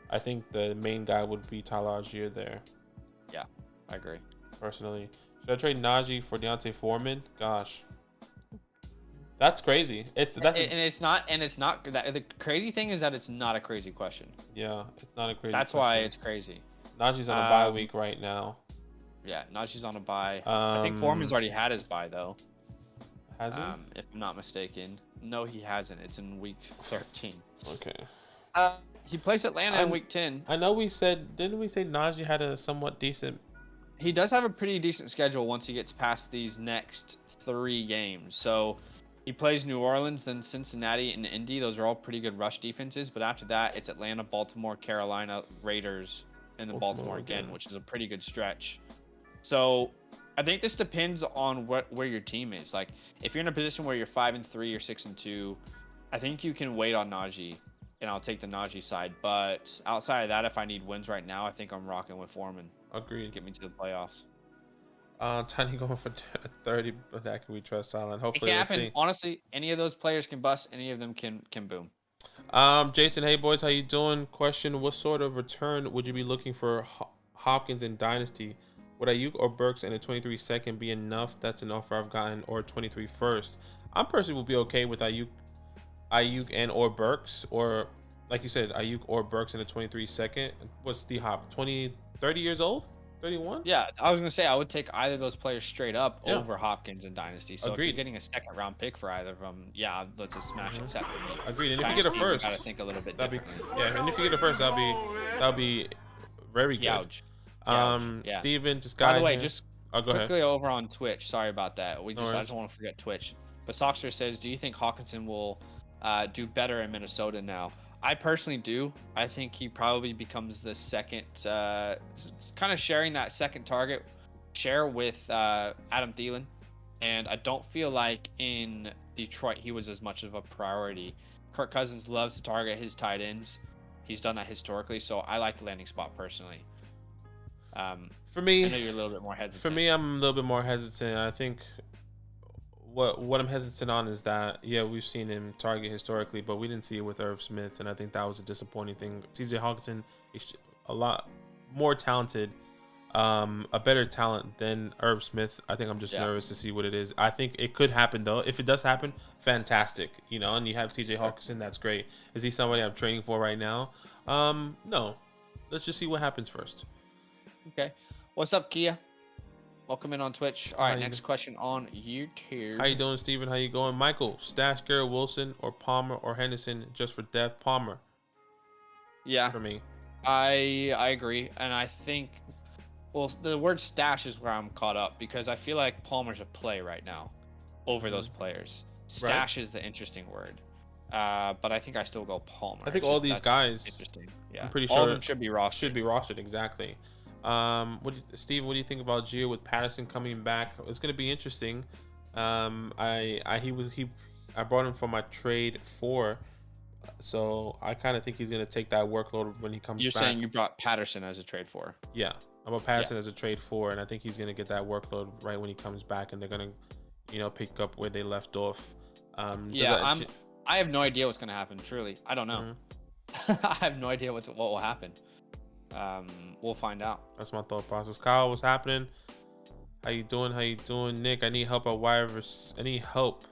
I think the main guy would be Tyler Algier there. Yeah, I agree. Personally, should I trade Najee for Deontay Foreman? Gosh, that's crazy. It's not. The crazy thing is that it's not a crazy question. Yeah, it's not a crazy. That's why it's crazy. Najee's on a bye week right now. Yeah, Najee's on a bye. I think Foreman's already had his bye though. Has he? If I'm not mistaken. No, he hasn't. It's in week 13. Okay. He plays Atlanta in week 10. I know didn't we say Najee had a somewhat decent? He does have a pretty decent schedule once he gets past these next 3 games. So he plays New Orleans, then Cincinnati and Indy. Those are all pretty good rush defenses. But after that, it's Atlanta, Baltimore, Carolina, Raiders, and then Baltimore again, which is a pretty good stretch. So I think this depends on where your team is. Like, if you're in a position where you're 5-3 or 6-2, I think you can wait on Najee, and I'll take the Najee side. But outside of that, if I need wins right now, I think I'm rocking with Foreman. Agreed. To get me to the playoffs. Tiny going for 30, but that can we trust Silent. Hopefully, it can happen. Honestly, any of those players can bust. Any of them can boom. Jason, hey boys, how you doing? Question: what sort of return would you be looking for Hopkins in Dynasty? Would Ayuk or Burks and a 23 second be enough? That's an offer I've gotten, or 23 first. I'm personally would be okay with Ayuk and or Burks, or like you said, Ayuk or Burks in a 23 second. What's the Hop? 30 years old? 31? Yeah, I was gonna say I would take either of those players straight up over Hopkins in Dynasty. So Agreed. if you're getting a second round pick for either of them, yeah, that's a smash accept for me. Agreed. And if you get a first, you gotta think a little bit differently. And if you get a first, that'll be very good. Steven, just by the way, just go quickly ahead. over on Twitch. Sorry about that. I just want to forget Twitch. But Soxter says, do you think Hawkinson will do better in Minnesota now? I personally do. I think he probably becomes the second, kind of sharing that second target share with Adam Thielen. And I don't feel like in Detroit he was as much of a priority. Kirk Cousins loves to target his tight ends. He's done that historically, so I like the landing spot personally. For me, I know you're a little bit more hesitant. For me, I'm a little bit more hesitant. I think what I'm hesitant on is that we've seen him target historically, but we didn't see it with Irv Smith, and I think that was a disappointing thing. TJ Hawkinson is a lot more talented, a better talent than Irv Smith. I think I'm just nervous to see what it is. I think it could happen though. If it does happen, fantastic. And you have TJ Hawkinson, that's great. Is he somebody I'm training for right now? No. Let's just see what happens first. Okay. What's up, Kia? Welcome in on Twitch. All right, next question on YouTube. How you doing, Steven? How you going? Michael, stash Garrett Wilson or Palmer or Henderson just for depth? Palmer. Yeah. For me. I agree. And I think, well, the word stash is where I'm caught up because I feel like Palmer's a play right now over those players. Stash is the interesting word. But I think I still go Palmer. I think all these guys, interesting. Yeah. I'm pretty sure all of them should be rostered. Exactly. Steve, what do you think about Gio with Patterson coming back? It's going to be interesting. I brought him for my trade 4, so I kind of think he's going to take that workload when he comes back. You're saying you brought Patterson as a trade 4? Yeah, I brought Patterson as a trade 4, and I think he's going to get that workload right when he comes back, and they're going to, pick up where they left off. I have no idea what's going to happen. Truly, I don't know. Mm-hmm. I have no idea what will happen. We'll find out. That's my thought process. Kyle, what's happening? How you doing? Nick, I need help at wide receiver. I need help.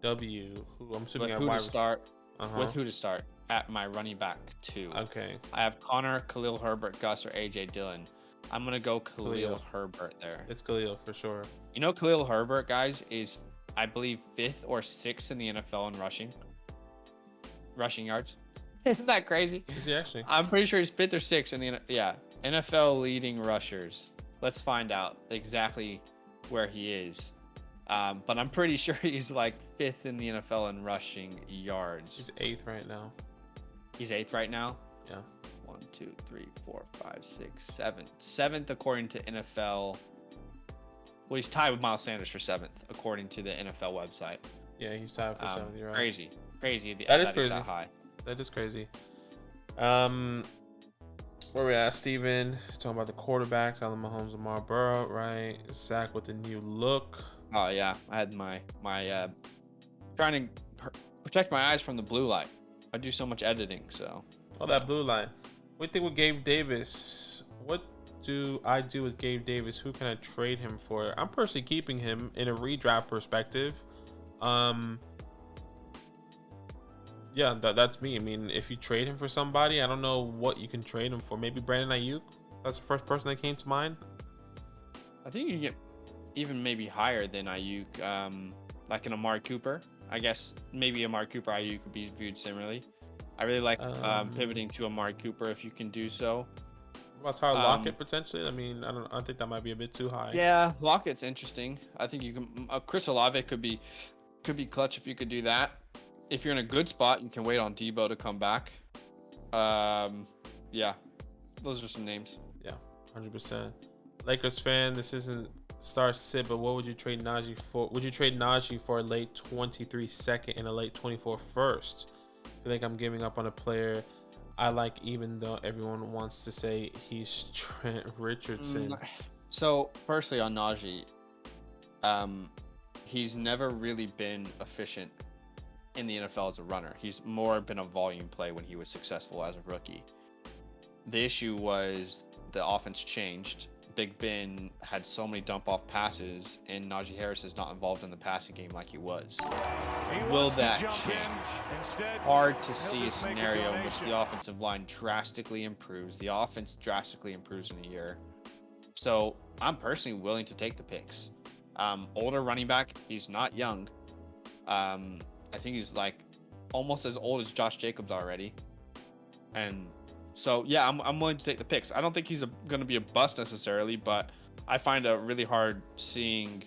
I'm assuming with who to start. With who to start at my running back 2. Okay. I have Connor, Khalil Herbert, Gus, or AJ Dillon. I'm gonna go Khalil Herbert there. It's Khalil for sure. Khalil Herbert, guys, is I believe 5th or 6th in the NFL in rushing yards. Isn't that crazy? Is he actually? I'm pretty sure he's 5th or 6th in the NFL leading rushers. Let's find out exactly where he is. But I'm pretty sure he's like 5th in the NFL in rushing yards. He's 8th right now. He's 8th right now? Yeah. 1, 2, 3, 4, 5, 6, 7th. 7th according to NFL. Well, he's tied with Miles Sanders for 7th according to the NFL website. Yeah, he's tied for 7th. You're right. Crazy. That is crazy. That high. That is crazy. Where we at, Steven? Talking about the quarterbacks, Allen Mahomes, Lamar Burrow, right? Zach with the new look. Oh yeah, I had my trying to protect my eyes from the blue light. I do so much editing, so. Oh, that blue light. What do you think with Gabe Davis? What do I do with Gabe Davis? Who can I trade him for? I'm personally keeping him in a redraft perspective. Yeah, that's me. I mean, if you trade him for somebody, I don't know what you can trade him for. Maybe Brandon Ayuk. That's the first person that came to mind. I think you get even maybe higher than Ayuk, like an Amari Cooper. I guess maybe Amari Cooper, Ayuk could be viewed similarly. I really like pivoting to Amari Cooper if you can do so. What about Tyler Lockett potentially? I mean, I think that might be a bit too high. Yeah, Lockett's interesting. I think you can. Chris Olave could be clutch if you could do that. If you're in a good spot, you can wait on Debo to come back. Yeah, those are some names. Yeah, 100%. Lakers fan, this isn't star sit, but what would you trade Najee for? Would you trade Najee for a late 23 second and a late 24 first? I feel like I'm giving up on a player I like, even though everyone wants to say he's Trent Richardson. So, firstly on Najee, he's never really been efficient in the NFL as a runner. He's more been a volume play when he was successful as a rookie. The issue was the offense changed. Big Ben had so many dump off passes, and Najee Harris is not involved in the passing game like he was. Will that change? Hard to see a scenario in which the offensive line drastically improves. The offense drastically improves in a year. So I'm personally willing to take the picks. Older running back, he's not young. I think he's like almost as old as Josh Jacobs already. And so, yeah, I'm willing to take the picks. I don't think he's going to be a bust necessarily, but I find it really hard seeing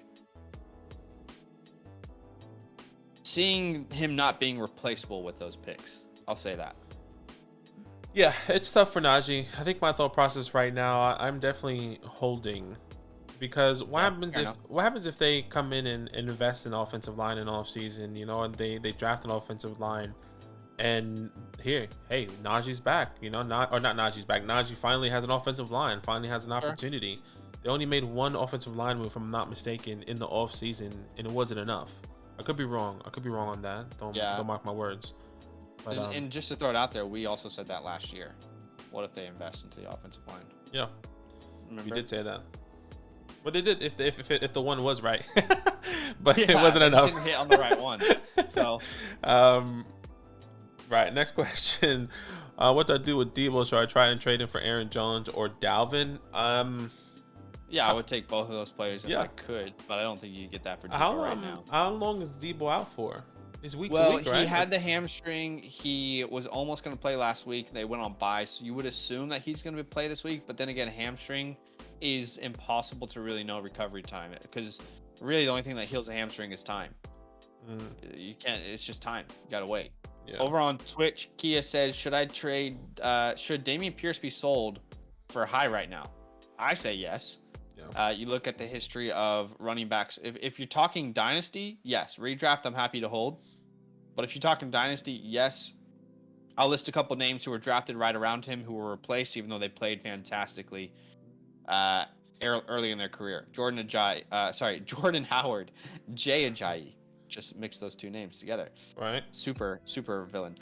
him not being replaceable with those picks. I'll say that. Yeah, it's tough for Najee. I think my thought process right now, I'm definitely holding, because Yeah, fair enough. what happens if they come in and invest in offensive line in off season, and they draft an offensive line, and here, hey, Najee's back, not Najee's back. Najee finally has an offensive line, finally has an Sure. opportunity. They only made one offensive line move, if I'm not mistaken, in the off season, and it wasn't enough. I could be wrong. I could be wrong on that. Don't mark my words. But And just to throw it out there, we also said that last year. What if they invest into the offensive line? yeah, Remember? we did say that. But they did if the one was right, but it Yeah, wasn't they enough. didn't hit on the right one. So, Right. Next question. What do I do with Debo? Should I try and trade him for Aaron Jones or Dalvin? yeah, I would take both of those players if Yeah. I could, but I don't think you get that for How Debo right now. how long is Debo out for? It's week Well, to week, right? he had the hamstring. He was almost going to play last week. They went on bye, so you would assume that he's going to play this week. But then again, hamstring is impossible to really know recovery time, because really the only thing that heals a hamstring is time. You can't. It's just time. You gotta wait. Yeah. Over on Twitch, Kia says, "Should I trade? Should Dameon Pierce be sold for high right now?" I say yes. Yeah. You look at the history of running backs. If you're talking dynasty, yes. Redraft, I'm happy to hold. But if you're talking dynasty, yes. I'll list a couple names who were drafted right around him who were replaced, even though they played fantastically early in their career. Jordan Howard, Jay Ajayi. Just mix those two names together. Right. Super villain.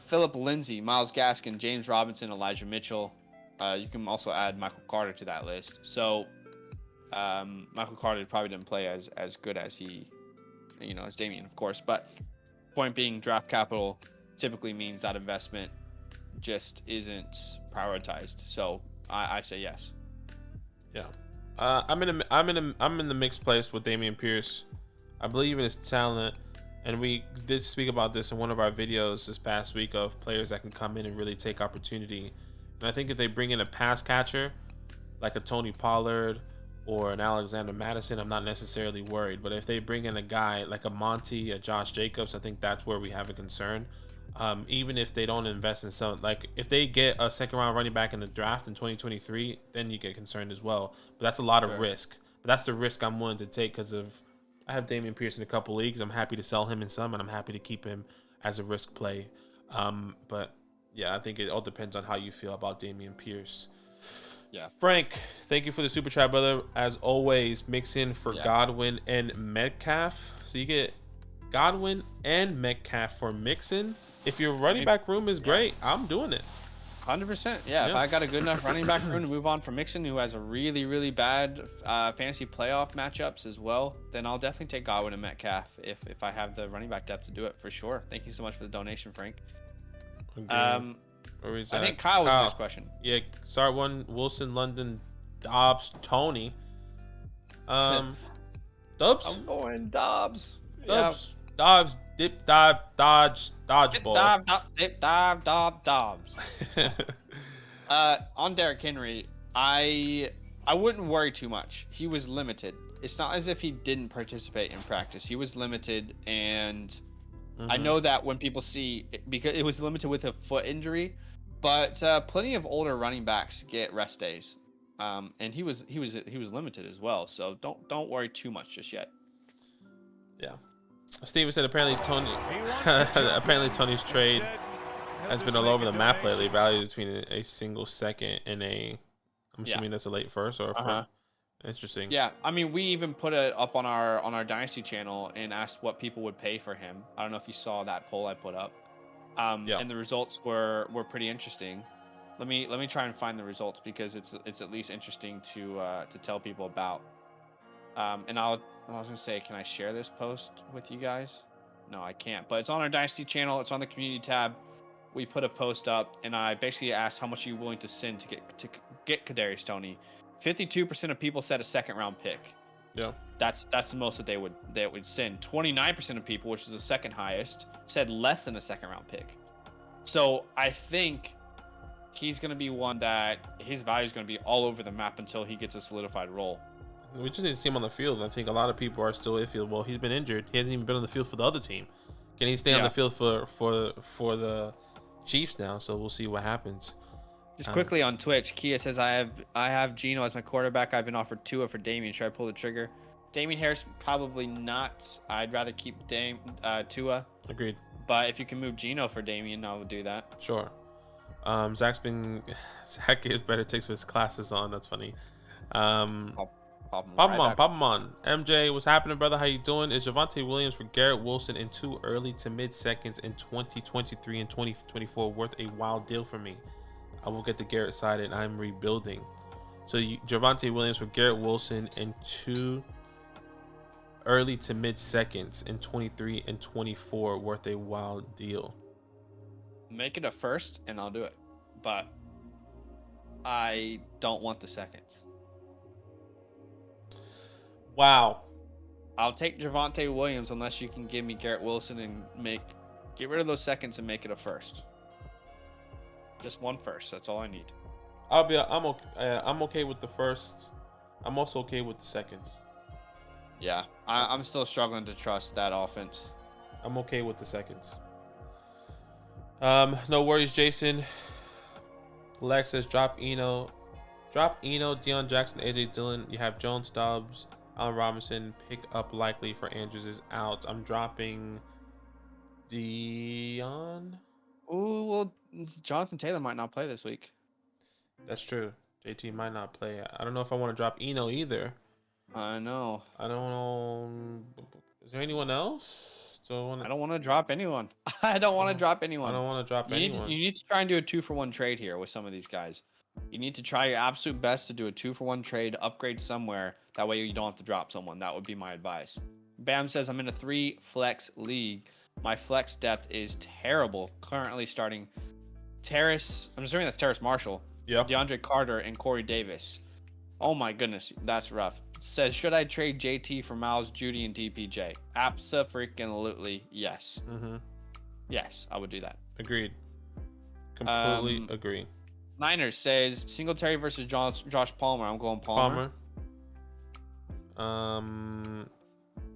Philip Lindsay, Myles Gaskin, James Robinson, Elijah Mitchell. You can also add Michael Carter to that list. So Michael Carter probably didn't play as good as as Damian, of course. But point being, draft capital typically means that investment just isn't prioritized. So I say yes. Yeah. I'm in the mixed place with Dameon Pierce. I believe in his talent, and we did speak about this in one of our videos this past week of players that can come in and really take opportunity. And I think if they bring in a pass catcher like a Tony Pollard or an Alexander Madison, I'm not necessarily worried. But if they bring in a guy like a Monty, a Josh Jacobs, I think that's where we have a concern. Even if they don't invest in some, like if they get a second round running back in the draft in 2023, then you get concerned as well. But that's a lot of risk. But that's the risk I'm willing to take, because I have Dameon Pierce in a couple leagues. I'm happy to sell him in some, and I'm happy to keep him as a risk play. But yeah, I think it all depends on how you feel about Dameon Pierce. Yeah. Frank, thank you for the super chat, brother. As always, mix in for Godwin and Metcalf. So you get Godwin and Metcalf for mixing. If your running back room is great, I'm doing it. 100%. Yeah, if I got a good enough running back room to move on from Mixon, who has a really bad fantasy playoff matchups as well, then I'll definitely take Godwin and Metcalf if I have the running back depth to do it, for sure. Thank you so much for the donation, Frank. I think Kyle was the next question. Yeah, start one. Wilson, London, Dobbs, Tony. Dubs? I'm going Dobbs. Dubs. Dobbs, dip, dive, dodge, dodgeball. Dip, dive, Dobbs. On Derrick Henry, I wouldn't worry too much. He was limited. It's not as if he didn't participate in practice. He was limited, and I know that when people see, because it was limited with a foot injury, but plenty of older running backs get rest days, and he was limited as well. So don't worry too much just yet. Yeah. Steven said apparently Tony's trade has been all over the map lately, valued between a single second and I'm assuming that's a late first or a first. Interesting. Yeah, I mean, we even put it up on our Dynasty channel and asked what people would pay for him. I don't know if you saw that poll I put up. And the results were pretty interesting. Let me try and find the results, because it's at least interesting to tell people about. And I was gonna say, can I share this post with you guys? No, I can't. But it's on our Dynasty channel. It's on the community tab. We put a post up, and I basically asked how much are you willing to send to get Kadarius Toney. 52% of people said a second round pick. Yeah. That's the most that they would send. 29% of people, which is the second highest, said less than a second round pick. So I think he's gonna be one that his value is gonna be all over the map until he gets a solidified role. We just need to see him on the field. I think a lot of people are still iffy. Well, he's been injured. He hasn't even been on the field for the other team. Can he stay on the field for the Chiefs now, so we'll see what happens. Just quickly on Twitch, Kia says I have Geno as my quarterback. I've been offered Tua for Damien. Should I pull the trigger? Damian Harris probably not. I'd rather keep Tua. Agreed. But if you can move Geno for Damien, I would do that. Sure. Zach gives better takes with his classes on. That's funny. Pop him on. MJ, what's happening, brother? How you doing? Is Javonte Williams for Garrett Wilson in 2 early to mid seconds in 2023 and 2024 worth a wild deal for me? I will get the Garrett side, and I'm rebuilding. So Javonte Williams for Garrett Wilson in 2 early to mid seconds in 23 and 24 worth a wild deal. Make it a first, and I'll do it. But I don't want the seconds. Wow. I'll take Javonte Williams unless you can give me Garrett Wilson and get rid of those seconds and make it a first. Just one first. That's all I need. I'm okay with the first. I'm also okay with the seconds. Yeah, I'm still struggling to trust that offense. I'm okay with the seconds. No worries, Jason. Lex says drop Eno, Deion Jackson, AJ Dillon. You have Jones, Dobbs, Allen Robinson. Pick up likely for Andrews is out. I'm dropping Deion. Oh, well, Jonathan Taylor might not play this week. That's true. JT might not play. I don't know if I want to drop Eno either. I know. I don't know. Is there anyone else? I don't want to drop anyone. I don't want to drop anyone. I don't want to drop anyone. You need to try and do a 2-for-1 trade here with some of these guys. You need to try your absolute best to do a 2-for-1 trade, upgrade somewhere. That way you don't have to drop someone. That would be my advice. Bam says, I'm in a 3-flex league. My flex depth is terrible. Currently starting Terrace. I'm assuming that's Terrace Marshall. Yeah. DeAndre Carter and Corey Davis. Oh my goodness, that's rough. Says, should I trade JT for Miles, Judy, and DPJ? Abso-freaking-lutely, yes. Mm-hmm. Yes, I would do that. Agreed. Completely agree. Niners says Singletary versus Josh Palmer. I'm going Palmer.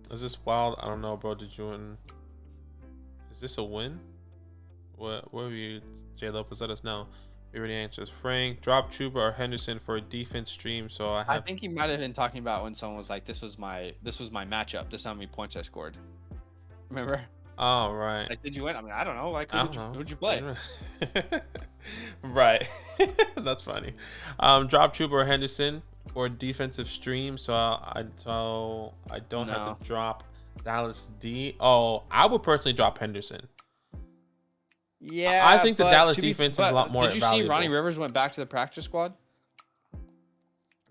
Is this wild? I don't know, bro. Is this a win? Where were you, J Lopez? Let us know. We already answered. Frank, drop Trooper or Henderson for a defense stream. So I think he might have been talking about when someone was like, "This was my matchup. This is how many points I scored." Remember? Oh right. Like, did you win? I mean, I don't know. Like, who'd you play? Right. That's funny. Drop Trooper or Henderson for a defensive stream. So I don't have to drop Dallas D. Oh, I would personally drop Henderson. Yeah, I think the Dallas defense is a lot more valuable. Did you see Ronnie Rivers went back to the practice squad?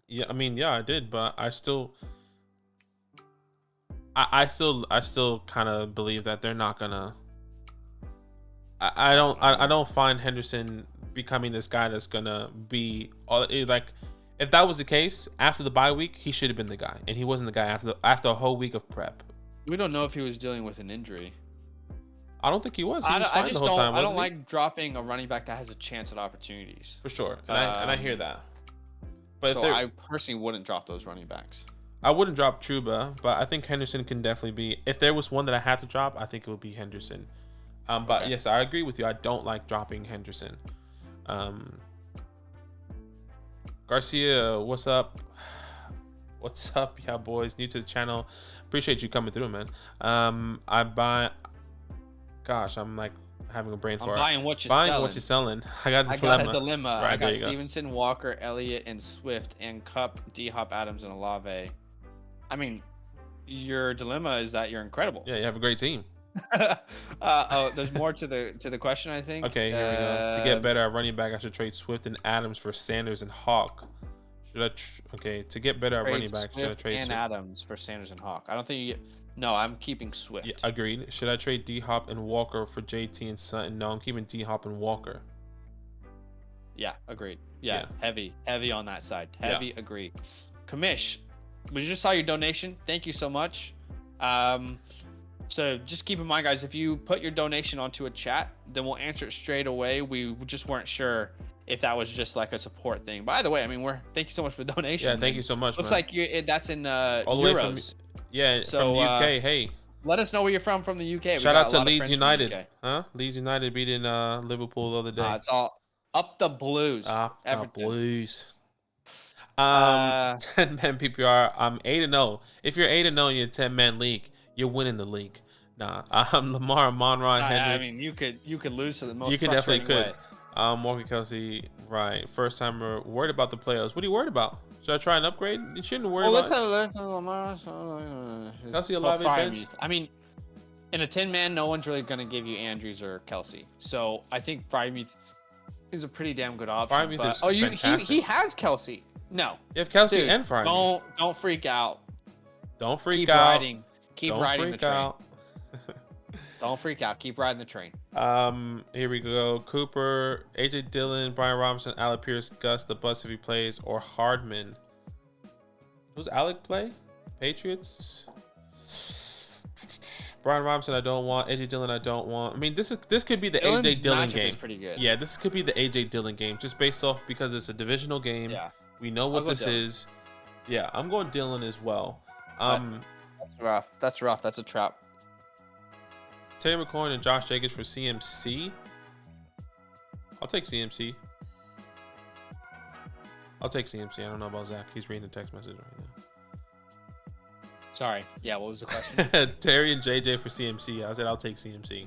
Yeah, I mean, yeah, I did, but I still kind of believe that they're not gonna. I don't find Henderson becoming this guy that's gonna be like. If that was the case after the bye week, he should have been the guy, and he wasn't the guy after a whole week of prep. We don't know if he was dealing with an injury. I don't think he was. I don't like dropping a running back that has a chance at opportunities. For sure, and I hear that. But so I personally wouldn't drop those running backs. I wouldn't drop Truba, but I think Henderson can definitely be. If there was one that I had to drop, I think it would be Henderson. But yes, I agree with you. I don't like dropping Henderson. Garcia, what's up? What's up, yeah, boys? New to the channel. Appreciate you coming through, man. Gosh, I'm like having a brain fart. Buying what you're selling. I got a dilemma. Right, I got Stevenson, Walker, Elliott, and Swift, and Cup, D-Hop, Adams, and Olave. I mean, your dilemma is that you're incredible. Yeah, you have a great team. There's more to the question, I think. Okay, here we go. To get better at running back, I should trade Swift and Adams for Sanders and Hawk. To get better at running back, should I trade Swift and Adams for Sanders and Hawk? I don't think you. No, I'm keeping Swift. Yeah, agreed. Should I trade D-Hop and Walker for JT and Sutton? No, I'm keeping D-Hop and Walker. Yeah, agreed. Yeah, heavy on that side. Agree. Kamish, we just saw your donation. Thank you so much. So just keep in mind, guys, if you put your donation onto a chat, then we'll answer it straight away. We just weren't sure if that was just like a support thing. By the way, I mean, thank you so much for the donation. Yeah, thank you so much. Looks like that's in all the euros. way from the UK. Hey, Let us know where you're from the UK. Shout out to Leeds United. Huh? Leeds United beating Liverpool the other day. It's all up the Blues. Up the Everton. Blues. 10 10-man PPR. I'm 8-0. If you're 8-0 in your 10-man league, you're winning the league. Nah, Lamar, Monron, Henry. I mean, you could lose to the most. You could definitely way. Morgan Kelsey, right? First timer, worried about the playoffs. What are you worried about? Should I try and upgrade? You shouldn't worry about it. Let's Lamar. Kelsey alive bench? I mean, in a 10-man, no one's really gonna give you Andrews or Kelsey. So I think Frymuth is a pretty damn good option. He has Kelsey. No. You have Kelsey and Frymuth. Don't freak out. Don't freak out. Keep riding the train. Don't freak out. Keep riding the train. Here we go. Cooper, AJ Dillon, Brian Robinson, Alec Pierce, Gus, the bus if he plays, or Hardman. Who's Alec play? Patriots. Brian Robinson, I don't want. AJ Dillon, I don't want. I mean, this could be the AJ Dillon game. Is pretty good. Yeah, this could be the AJ Dillon game, just based off because it's a divisional game. Yeah. We know what this is. Yeah, I'm going Dillon as well. That's rough. That's a trap. Terry McLaurin and Josh Jacobs for CMC. I'll take CMC. I don't know about Zach. He's reading the text message right now. Sorry. Yeah, what was the question? Terry and JJ for CMC. I said I'll take CMC.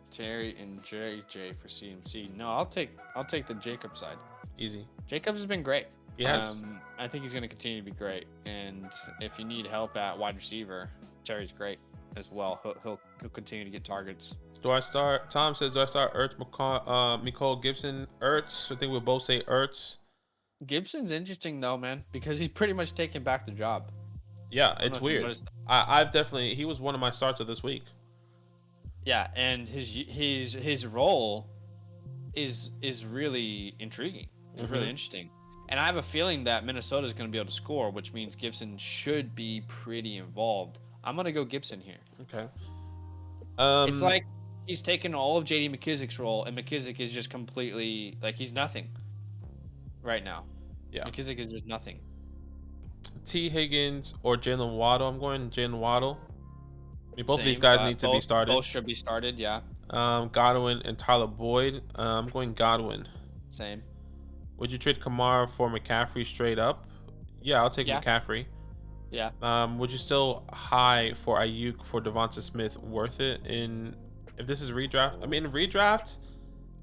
Terry and JJ for CMC. No, I'll take the Jacobs side. Easy. Jacobs has been great. Yes. I think he's going to continue to be great. And if you need help at wide receiver, Terry's great as well. He'll continue to get targets. Do I start? Tom says, do I start Ertz, Mecole Gibson? Ertz. I think we'll both say Ertz. Gibson's interesting though, man, because he's pretty much taking back the job. Yeah, it's weird. I've definitely, he was one of my starts of this week. Yeah, and his role is really intriguing. It's really interesting. And I have a feeling that Minnesota is going to be able to score, which means Gibson should be pretty involved. I'm going to go Gibson here. Okay. It's like he's taken all of J.D. McKissick's role, and McKissick is just completely, like, he's nothing right now. Yeah. McKissick is just nothing. T. Higgins or Jalen Waddle. I'm going Jalen Waddle. I mean, both of these guys need to be started. Both should be started, yeah. Godwin and Tyler Boyd. I'm going Godwin. Same. Would you trade Kamara for McCaffrey straight up? Yeah, I'll take McCaffrey. Yeah. Would you still high for Ayuk for Devonta Smith? Worth it if this is redraft? I mean, in redraft,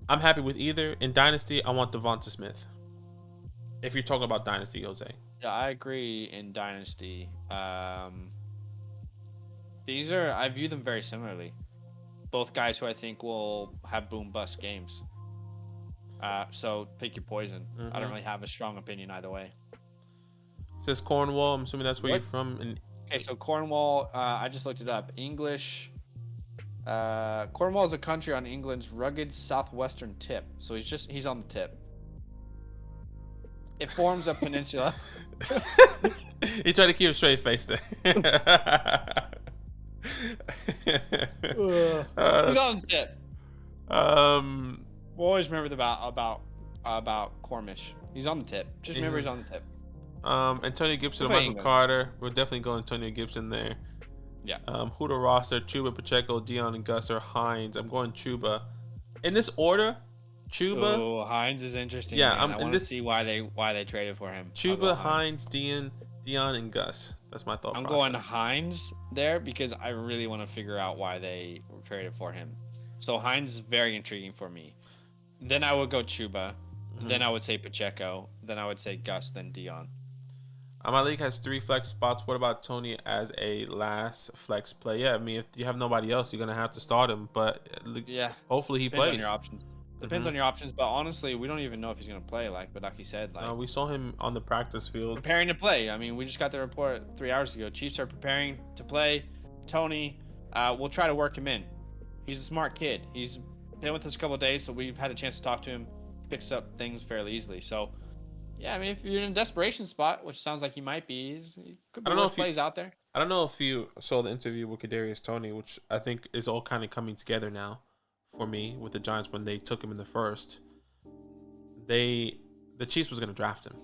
I'm happy with either. In Dynasty, I want Devonta Smith. If you're talking about Dynasty, Jose. Yeah, I agree in Dynasty. I view them very similarly. Both guys who I think will have boom bust games. So pick your poison. I don't really have a strong opinion either way. It says Cornwall. I'm assuming that's where you're from. Okay, so Cornwall, I just looked it up. English. Cornwall is a country on England's rugged southwestern tip. So he's on the tip. It forms a peninsula. He tried to keep a straight face there. He's on the tip. We'll always remember about Cornish. He's on the tip. Just remember he's on the tip. Antonio Gibson or Michael Carter. We're definitely going Antonio Gibson there. Yeah. Who the roster? Chuba, Pacheco, Dion, and Gus or Hines. I'm going Chuba. In this order, Chuba. Oh, Hines is interesting. Yeah, I want to see why they traded for him. Chuba, Hines, Dion, and Gus. That's my thought. I'm going Hines there because I really want to figure out why they traded for him. So Hines is very intriguing for me. Then I would go Chuba. Then I would say Pacheco. Then I would say Gus. Then Dion. My league has 3 flex spots. What about Tony as a last flex play? Yeah, I mean, if you have nobody else, you're gonna have to start him. But yeah, hopefully he plays. On your options. Depends on your options. But honestly, we don't even know if he's gonna play. Like Badake said, we saw him on the practice field preparing to play. I mean, we just got the report 3 hours ago. Chiefs are preparing to play. Tony, we'll try to work him in. He's a smart kid. He's been with us a couple of days, so we've had a chance to talk to him. He picks up things fairly easily. So. Yeah, I mean, if you're in a desperation spot, which sounds like he might be, he could be worth plays out there. I don't know if you saw the interview with Kadarius Toney, which I think is all kind of coming together now for me with the Giants when they took him in the first. The Chiefs was going to draft him.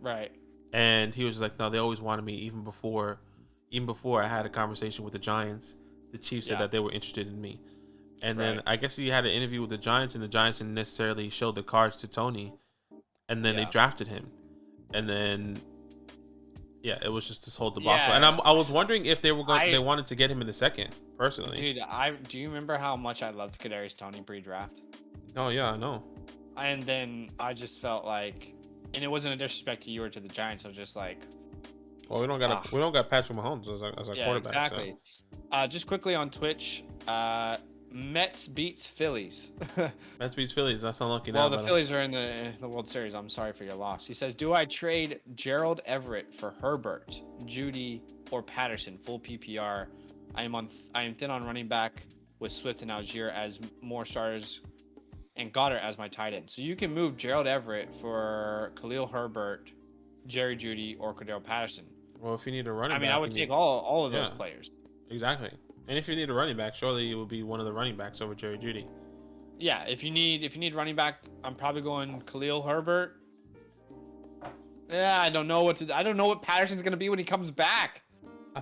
Right. And he was like, no, they always wanted me even before, even before I had a conversation with the Giants, the Chiefs said that they were interested in me. And then I guess he had an interview with the Giants, and the Giants didn't necessarily show the cards to Tony. And then they drafted him. And then, it was just this whole debacle. And I was wondering if they wanted to get him in the second, personally. Dude, do you remember how much I loved Kadarius Toney pre-draft? Oh, yeah, I know. And then I just felt like, and it wasn't a disrespect to you or to the Giants. I was just like, well, we don't got Patrick Mahomes as our quarterback. Exactly. So. Just quickly on Twitch, Mets beats Phillies. Mets beats Phillies. That's unlucky. Well, the Phillies are in the World Series. I'm sorry for your loss. He says, do I trade Gerald Everett for Herbert, Judy, or Patterson? Full PPR. I am thin on running back with Swift and Algier as more starters, and Goddard as my tight end. So you can move Gerald Everett for Khalil Herbert, Jerry Judy, or Cordell Patterson. Well, if you need a running back, I would take all of those players. Exactly. And if you need a running back, surely it would be one of the running backs over Jerry Judy. Yeah, if you need running back, I'm probably going Khalil Herbert. Yeah, I don't know what Patterson's gonna be when he comes back. I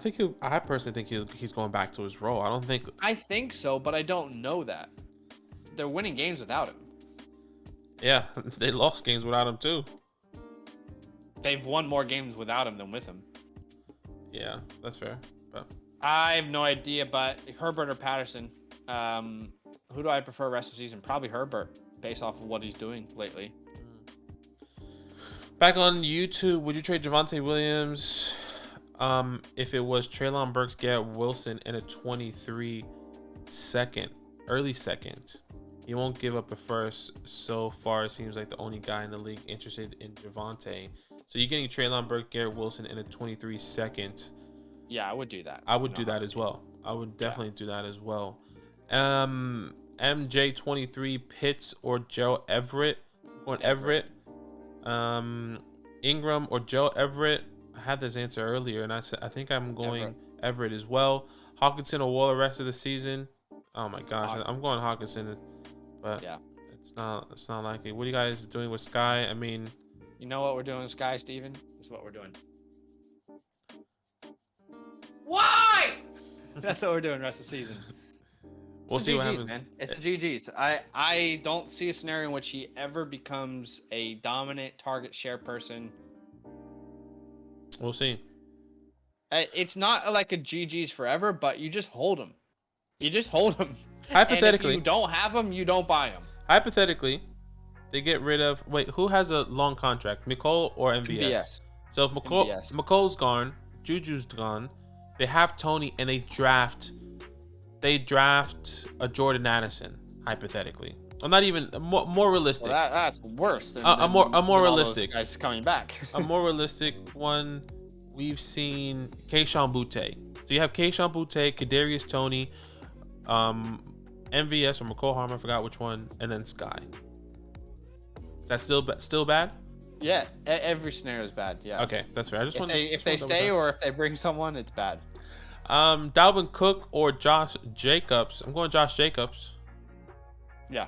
personally think he's going back to his role. I think so, but I don't know that. They're winning games without him. Yeah, they lost games without him too. They've won more games without him than with him. Yeah, that's fair. But I have no idea, but Herbert or Patterson, who do I prefer rest of the season? Probably Herbert, based off of what he's doing lately. Back on YouTube, would you trade Javonte Williams if it was Treylon Burks, Garrett Wilson, and a 23 early second? He won't give up a first. So far, it seems like the only guy in the league interested in Javonte. So you're getting Treylon Burks, Garrett Wilson, and a 23 second. Yeah, I would do that. I would do that as well. I would definitely do that as well. MJ23 Pitts or Joe Everett. Or Everett. Ingram or Joe Everett. I had this answer earlier, and I think I'm going Everett as well. Hawkinson or Waller rest of the season. Oh my gosh, I'm going Hawkinson, but it's not likely. What are you guys doing with Sky? I mean, you know what we're doing with Sky, Steven? This is what we're doing. Why? That's what we're doing rest of the season. We'll see what happens, man. It's a GG's. I don't see a scenario in which he ever becomes a dominant target share person. We'll see. It's not like a GG's forever, but you just hold him. You just hold him. Hypothetically, and if you don't have him, you don't buy him. Hypothetically, they get rid of. Wait, who has a long contract? McCole or MVS? So if McCole's gone, Juju's gone. They have Tony, and they draft a Jordan Addison, hypothetically. I'm not even more realistic. Well, that's worse than a more realistic guys coming back. A more realistic one. We've seen Keyshawn Butte. So you have Keyshawn Butte, Kadarius Toney, MVS or McCole Harmon, I forgot which one, and then Sky. Is that still bad? Yeah, every scenario is bad. Yeah. Okay, that's fair. I just if they stay or if they bring someone, it's bad. Dalvin Cook or Josh Jacobs. I'm going Josh Jacobs. Yeah.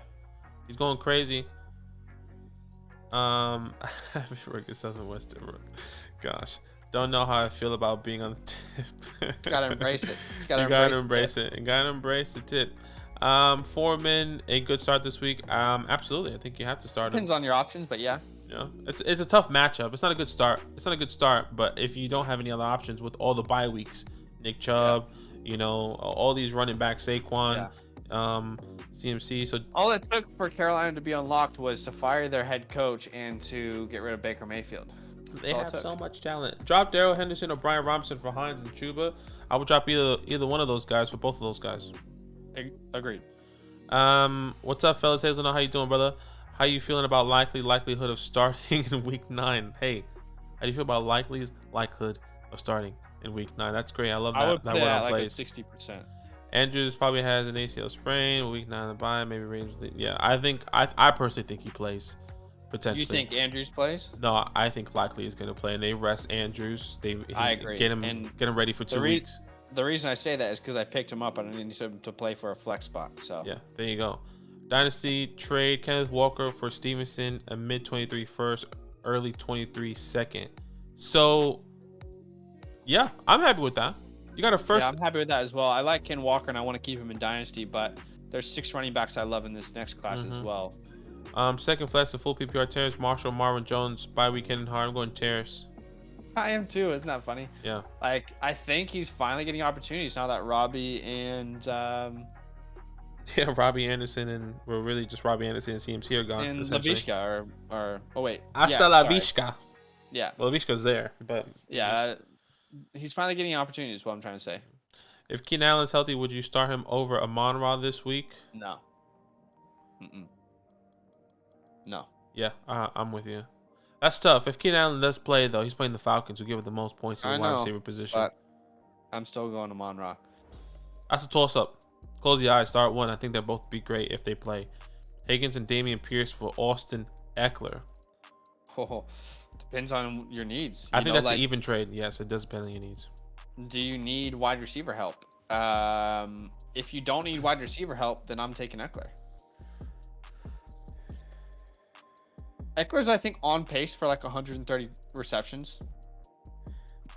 He's going crazy. Happy Rick Southern Western. Gosh. Don't know how I feel about being on the tip. Gotta embrace it. You gotta embrace it. You gotta embrace the tip. Foreman, a good start this week. Absolutely. I think you have to start him. Depends on your options, but yeah. Yeah, it's a tough matchup. It's not a good start. But if you don't have any other options with all the bye weeks, Nick Chubb, all these running backs, Saquon, CMC. So all it took for Carolina to be unlocked was to fire their head coach and to get rid of Baker Mayfield. They have so much talent. Drop Darrell Henderson or Brian Robinson for Hines and Chuba. I would drop either one of those guys for both of those guys. Agreed. What's up, fellas? Hazelnut, how you doing, brother? How you feeling about likelihood of starting in week 9? Hey, how do you feel about likelihood of starting in week 9? That's great. I love that. I would put it at like a 60%. Andrews probably has an ACL sprain. Week 9 of the bye, maybe Rangers. Yeah, I personally think he plays. Potentially. You think Andrews plays? No, I think likely is going to play, and they rest Andrews. I agree. Get him ready for 2 weeks. The reason I say that is because I picked him up and I need him to play for a flex spot. So yeah, there you go. Dynasty trade Kenneth Walker for Stevenson, a mid 23 first, early 23 second. So yeah, I'm happy with that. You got a first. Yeah, I'm happy with that as well. I like Ken Walker, and I want to keep him in Dynasty, but there's 6 running backs I love in this next class as well. Second flex, the full PPR Terrace Marshall, Marvin Jones, bye weekend and hard. I'm going Terrace. I am too. Isn't that funny? Yeah. Like, I think he's finally getting opportunities now that Robbie and yeah, Robbie Anderson and we're really just Robbie Anderson and CMC are gone. and Lavishka or oh wait, Hasta la Vishka. Yeah. Well, Lavishka's there, but yeah, he's finally getting opportunities. Is what I'm trying to say. If Keenan Allen's healthy, would you start him over Amon-Ra this week? No. No. Yeah, I'm with you. That's tough. If Keenan Allen does play, though, he's playing the Falcons, who give it the most points in the wide receiver position. But I'm still going to Amon-Ra. That's a toss-up. Close your eyes. Start one. I think they'll both be great if they play. Higgins and Dameon Pierce for Austin Eckler. Oh, depends on your needs. I think that's an even trade. Yes, it does depend on your needs. Do you need wide receiver help? If you don't need wide receiver help, then I'm taking Eckler. Eckler's, I think, on pace for like 130 receptions.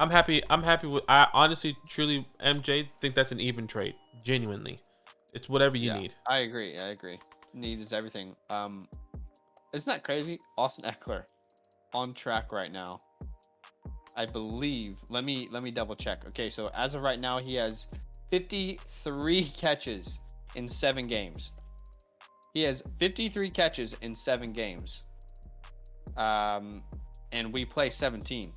I'm happy with. I honestly, truly, MJ think that's an even trade. Genuinely, it's whatever you need. I agree. Need is everything. Isn't that crazy? Austin Eckler, on track right now. I believe. Let me double check. Okay, so as of right now, he has 53 catches in 7 games. He has 53 catches in 7 games. And we play 17.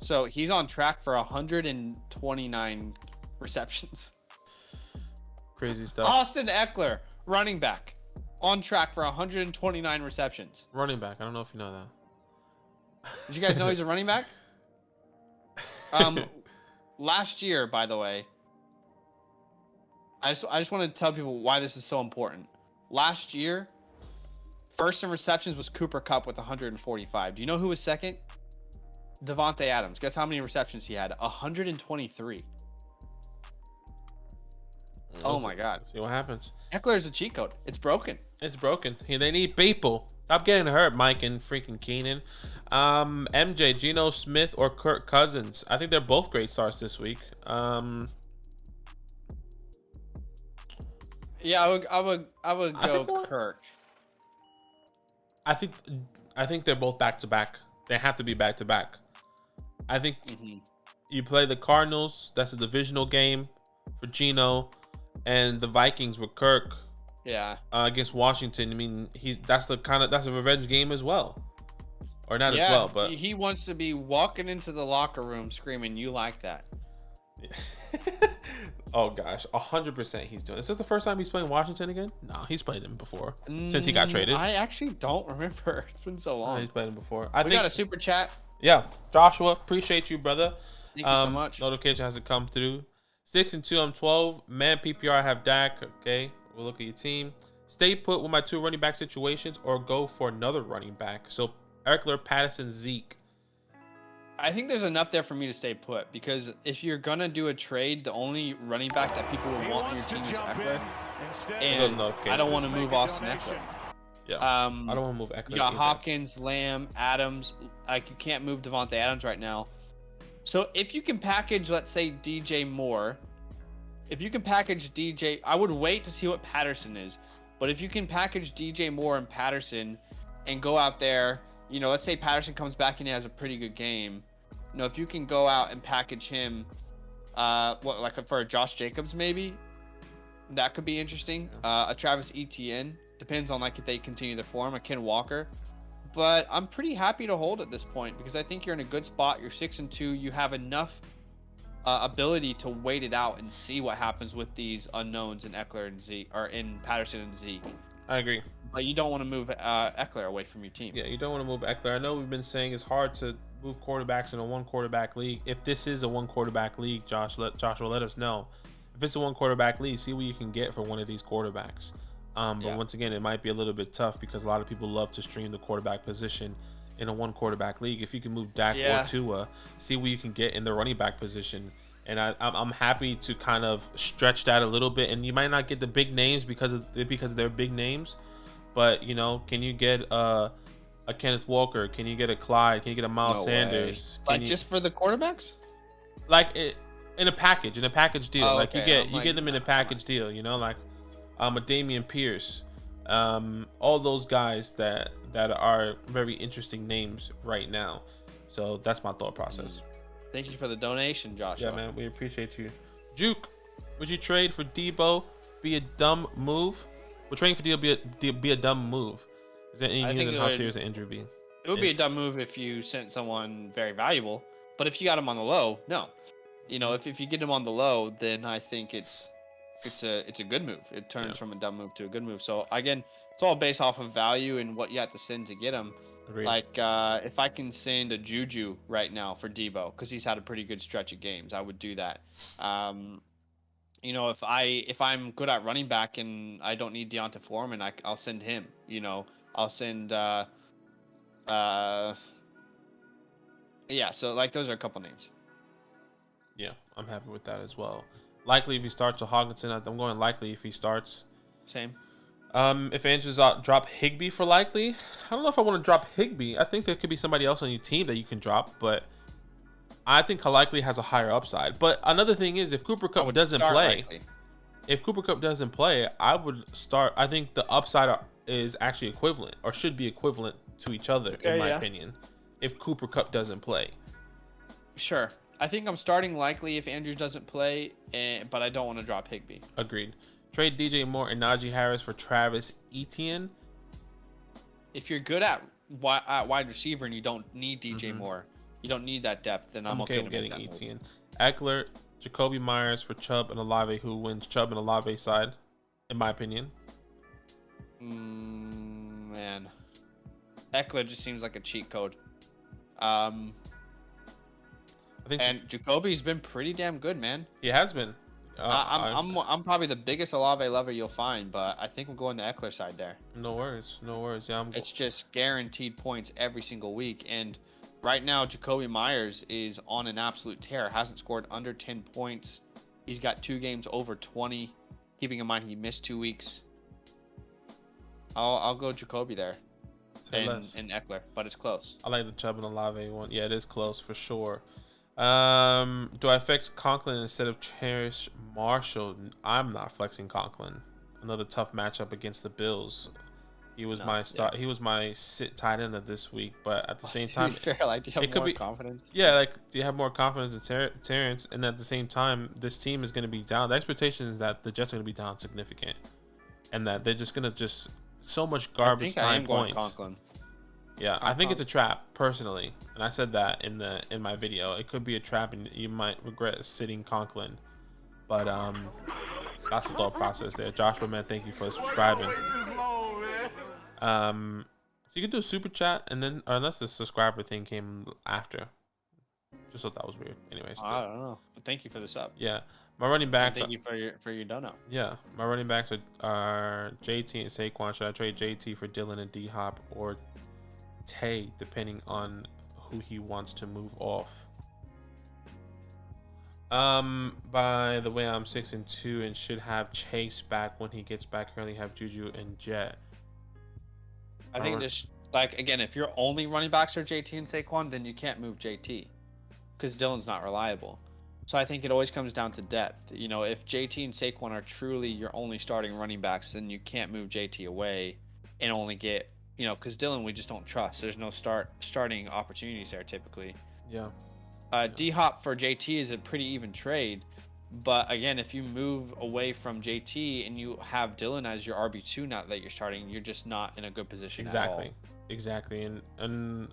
So he's on track for 129 receptions. Crazy stuff. Austin Eckler, running back, on track for 129 receptions. Running back. I don't know if you know that. Did you guys know he's a running back? Last year, by the way, I just want to tell people why this is so important. Last year, first in receptions was Cooper Kupp with 145. Do you know who was second? Devontae Adams. Guess how many receptions he had? 123. Oh my God. See what happens. Eckler is a cheat code. It's broken. It's broken. They need people. Stop getting hurt, Mike and freaking Keenan. MJ, Geno Smith or Kirk Cousins? I think they're both great starts this week. Yeah, I would go Kirk. I think they're both back to back. They have to be back to back. I think you play the Cardinals. That's a divisional game for Geno, and the Vikings with Kirk. Yeah. Against Washington. I mean, that's a revenge game as well, or not as well, but he wants to be walking into the locker room screaming, "You like that?" Oh gosh, 100% he's doing. Is this the first time he's playing Washington again? No, he's played him before since he got traded. I actually don't remember. It's been so long. He's played him before. We got a super chat. Yeah, Joshua, appreciate you, brother. Thank you so much. Notification hasn't come through. 6-2, I'm 12. Man, PPR, I have Dak. Okay, we'll look at your team. Stay put with my 2 running back situations, or go for another running back. So Eckler, Patterson, Zeke. I think there's enough there for me to stay put, because if you're gonna do a trade, the only running back that people will want on your team is Eckler, and I don't want to move Austin Eckler. Yeah, I don't want to move Eckler. You got Hopkins, Lamb, Adams. Like, you can't move Devontae Adams right now. So if you can package, let's say, DJ Moore, if you can package DJ, I would wait to see what Patterson is. But if you can package DJ Moore and Patterson and go out there, let's say Patterson comes back and he has a pretty good game. If you can go out and package him, for a Josh Jacobs maybe, that could be interesting. A Travis Etienne, depends on if they continue the form. A Ken Walker, but I'm pretty happy to hold at this point because I think you're in a good spot. You're 6-2. You have enough ability to wait it out and see what happens with these unknowns in Eckler and Zeke, or in Patterson and Zeke. I agree. But you don't want to move Eckler away from your team. Yeah, you don't want to move Eckler. I know we've been saying it's hard to move quarterbacks in a 1-quarterback league. If this is a 1-quarterback league, Joshua, let us know. If it's a 1-quarterback league, see what you can get for one of these quarterbacks. But once again, it might be a little bit tough because a lot of people love to stream the quarterback position in a 1-quarterback league. If you can move Dak or Tua, see what you can get in the running back position. And I'm happy to kind of stretch that a little bit. And you might not get the big names because they're big names, but can you get a a Kenneth Walker? Can you get a Clyde? Can you get a Miles No way. Sanders? Like just for the quarterbacks? Like it in a package deal. Oh, Like you okay. get I'm you like, get them in a nah, come on. package deal. You know, like a Damian Pierce, all those guys that are very interesting names right now. So that's my thought process. Thank you for the donation, Joshua. Yeah, man, we appreciate you. Juke, would you trade for Debo? Be a dumb move? Would trading for Debo be a dumb move? Is there any news on how serious an injury be? It would be a dumb move if you sent someone very valuable, but if you got him on the low, no. You know, if you get him on the low, then I think it's a good move. It turns from a dumb move to a good move. So again, it's all based off of value and what you have to send to get him. Agreed. Like if I can send a Juju right now for Debo because he's had a pretty good stretch of games, I would do that. You know, if I'm good at running back and I don't need Deonta Foreman, I'll send him. You know, I'll send. Yeah. So like those are a couple names. Yeah, I'm happy with that as well. Likely if he starts to Hawkinson, I'm going likely if he starts. Same. If Andrews drop Higbee for likely, I don't know if I want to drop Higbee. I think there could be somebody else on your team that you can drop, but I think likely has a higher upside. But another thing is, if Cooper Kupp doesn't play, I would start. I think the upside is actually equivalent, or should be equivalent to each other, in my opinion. If Cooper Kupp doesn't play, sure. I think I'm starting likely if Andrews doesn't play, but I don't want to drop Higbee. Agreed. Trade DJ Moore and Najee Harris for Travis Etienne. If you're good at wide receiver and you don't need DJ Moore, you don't need that depth, then I'm okay with getting Etienne. Eckler, Jacoby Myers for Chubb and Olave, who wins Chubb and Olave side, in my opinion. Man. Eckler just seems like a cheat code. And Jacoby's been pretty damn good, man. He has been. I'm probably the biggest Olave lover you'll find, but I think we'll go on the Eckler side there. No worries. Yeah, it's just guaranteed points every single week, and right now Jacoby Myers is on an absolute tear. Hasn't scored under 10 points. He's got 2 games over 20. Keeping in mind he missed 2 weeks. I'll go Jacoby there. And Eckler, but it's close. I like the Chubb and Olave one. Yeah, it is close for sure. Do I flex Conklin instead of Cherish Marshall? I'm not flexing Conklin. Another tough matchup against the Bills. He was my start. He was my sit tight end of this week, but at the same time, do you have more confidence? Yeah, like do you have more confidence in Terrence? And at the same time, this team is going to be down. The expectation is that the Jets are going to be down significant, and that they're just going to so much garbage time points. Conklin. Yeah, I think it's a trap personally, and I said that in my video. It could be a trap, and you might regret sitting Conklin. But that's the thought process there. Joshua, man, thank you for subscribing. So you can do a super chat, and then unless the subscriber thing came after, just thought that was weird. Anyways, I don't know, but thank you for the sub. Yeah, my running backs. Thank you for your dono. Yeah, my running backs are JT and Saquon. Should I trade JT for Dylan and D Hop or Tay, depending on who he wants to move off? By the way, I'm 6-2 and should have Chase back when he gets back. Currently have Juju and Jet. I think just like again, if your only running backs are JT and Saquon, then you can't move JT because Dylan's not reliable. So I think it always comes down to depth. You know, if JT and Saquon are truly your only starting running backs, then you can't move JT away and only get, you know, because Dylan we just don't trust. There's no starting opportunities there typically. Yeah. D Hop for JT is a pretty even trade, but again, if you move away from JT and you have Dylan as your RB2 now that you're starting, you're just not in a good position. Exactly. And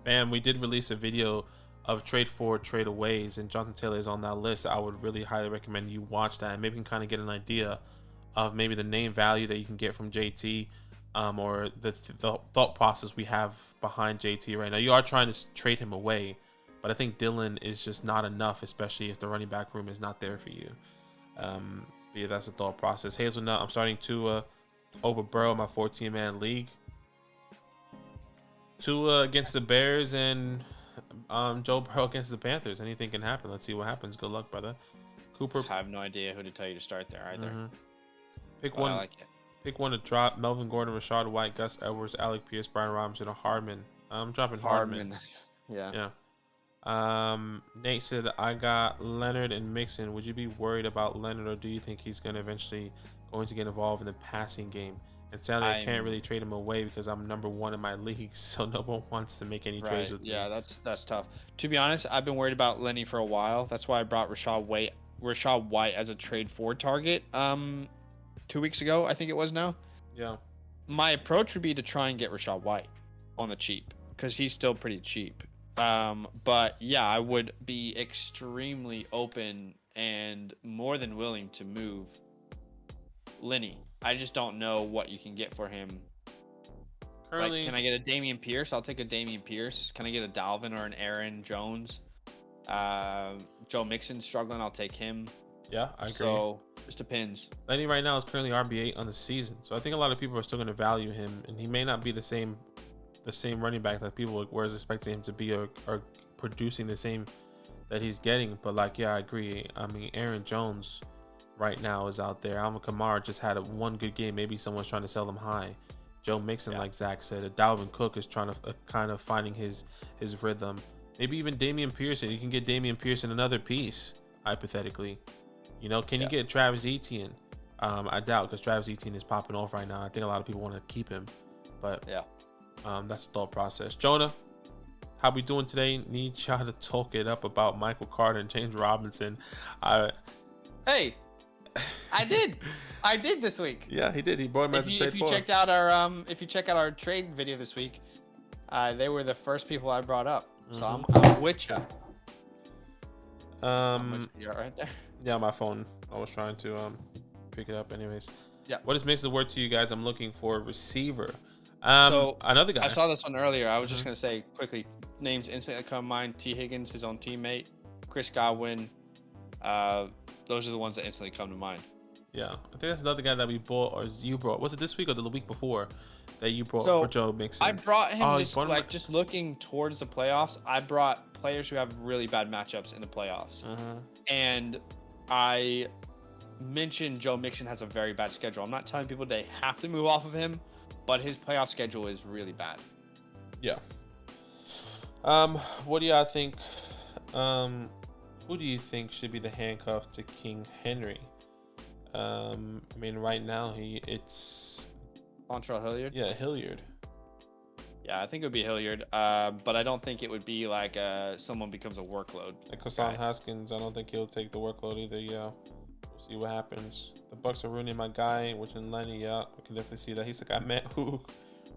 bam, we did release a video of trade for trade aways, and Jonathan Taylor is on that list. I would really highly recommend you watch that, and maybe you can kind of get an idea of maybe the name value that you can get from JT. Or the thought process we have behind JT right now. You are trying to trade him away, but I think Dylan is just not enough, especially if the running back room is not there for you. Yeah, that's the thought process. Hazelnut, I'm starting Tua over Burrow, my 14-man league. Tua against the Bears and Joe Burrow against the Panthers. Anything can happen. Let's see what happens. Good luck, brother. Cooper. I have no idea who to tell you to start there either. Pick one. I like it. Pick one to drop: Melvin Gordon, Rashad White, Gus Edwards, Alec Pierce, Brian Robinson, or Hardman. I'm dropping Hardman. Yeah. Yeah. Nate said, I got Leonard and Mixon. Would you be worried about Leonard, or do you think he's going to eventually going to get involved in the passing game? And sadly, I can't really trade him away because I'm number 1 in my league, so no one wants to make any trades with me. Yeah, that's tough. To be honest, I've been worried about Lenny for a while. That's why I brought Rashad White as a trade for target 2 weeks ago, I think it was now. Yeah. My approach would be to try and get Rashad White on the cheap because he's still pretty cheap. But yeah, I would be extremely open and more than willing to move Lenny. I just don't know what you can get for him. Currently, like, can I get a Dameon Pierce? I'll take a Dameon Pierce. Can I get a Dalvin or an Aaron Jones? Joe Mixon struggling. I'll take him. Yeah, I agree. So just depends. Lenny right now is currently RB8 on the season, so I think a lot of people are still going to value him, and he may not be the same running back that people were expecting him to be, or producing the same that he's getting. But like, yeah, I agree. I mean, Aaron Jones right now is out there. Alvin Kamara just had one good game. Maybe someone's trying to sell him high. Joe Mixon, like Zach said, Dalvin Cook is trying to kind of finding his rhythm. Maybe even Dameon Pearson. You can get Dameon Pearson another piece, hypothetically. You know, can you get Travis Etienne? I doubt, because Travis Etienne is popping off right now. I think a lot of people want to keep him, but yeah, that's the thought process. Jonah, how we doing today? Need y'all to talk it up about Michael Carter and James Robinson. Hey, I did this week. Yeah, he did. He brought him as a trade. If you check out our trade video this week, they were the first people I brought up. So I'm with you. You're right there. Yeah, my phone. I was trying to pick it up. Anyways. Yeah. What is makes the word to you guys? I'm looking for a receiver. So another guy. I saw this one earlier. I was just gonna say quickly. Names instantly come to mind: T. Higgins, his own teammate, Chris Godwin. Those are the ones that instantly come to mind. Yeah, I think that's another guy that we bought, or you brought. Was it this week or the week before that you brought for Joe Mixon? I brought him just looking towards the playoffs. I brought players who have really bad matchups in the playoffs, and I mentioned Joe Mixon has a very bad schedule. I'm not telling people they have to move off of him, but his playoff schedule is really bad. Yeah. What do y'all think? Who do you think should be the handcuff to King Henry? I mean, right now it's Montreal Hilliard. Yeah, Hilliard. Yeah, I think it would be Hilliard. But I don't think it would be like someone becomes a workload. Like Hassan Haskins, I don't think he'll take the workload either. Yeah, we'll see what happens. The Bucks are ruining my guy, which in Lenny. Yeah, I can definitely see that. He's like, I meant who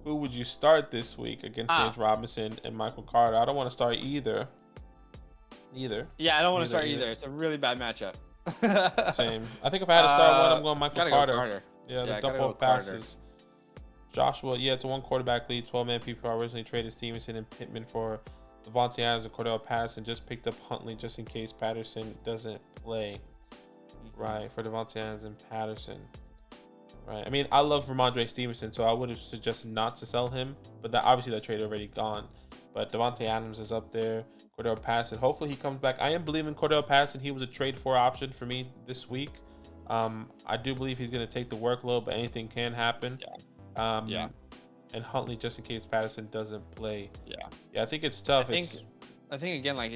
would you start this week against James Robinson and Michael Carter? I don't want to start either. Yeah, I don't want to start either. It's a really bad matchup. Same. I think if I had to start one, I'm going Michael Carter. Yeah, the dump off passes. Joshua, yeah, it's a 1 quarterback lead, 12-man PPR. Originally traded Stevenson and Pittman for Devontae Adams and Cordell Patterson. Just picked up Huntley just in case Patterson doesn't play. Right, for Devontae Adams and Patterson. Right. I mean, I love Ramondre Stevenson, so I would have suggested not to sell him. But obviously that trade already gone. But Devontae Adams is up there. Cordell Patterson. Hopefully he comes back. I am believing Cordell Patterson. He was a trade for option for me this week. I do believe he's going to take the workload, but anything can happen. Yeah. And Huntley, just in case Patterson doesn't play. Yeah. I think it's tough. I think again, like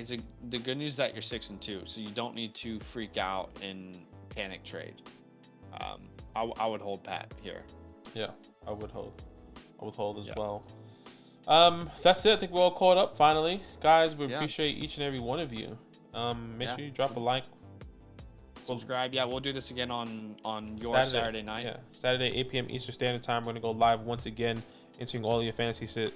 the good news is that you're 6-2, so you don't need to freak out and panic trade. I would hold Pat here. Yeah, I would hold as well. That's it. I think we're all caught up finally. Guys, we appreciate each and every one of you. Make sure you drop a like. Subscribe. Yeah, we'll do this again on your Saturday night. Yeah, Saturday, 8 p.m. Eastern Standard Time. We're going to go live once again, answering all of your fantasy sit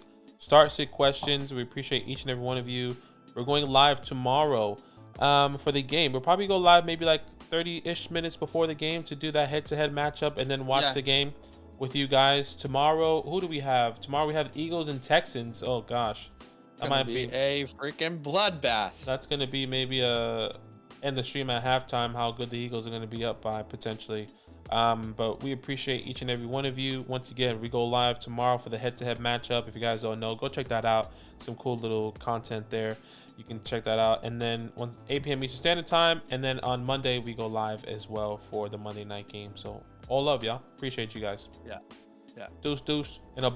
questions. We appreciate each and every one of you. We're going live tomorrow for the game. We'll probably go live maybe like 30-ish minutes before the game to do that head-to-head matchup and then watch the game with you guys. Tomorrow, who do we have? Tomorrow we have Eagles and Texans. Oh, gosh. That might be a freaking bloodbath. That's going to be maybe end the stream at halftime, how good the Eagles are going to be up by potentially. But we appreciate each and every one of you. Once again, we go live tomorrow for the head-to-head matchup. If you guys don't know, go check that out. Some cool little content there. You can check that out. And then 8 p.m. Eastern Standard Time. And then on Monday, we go live as well for the Monday night game. So All love, y'all. Appreciate you guys. Yeah. Deuce, deuce. And a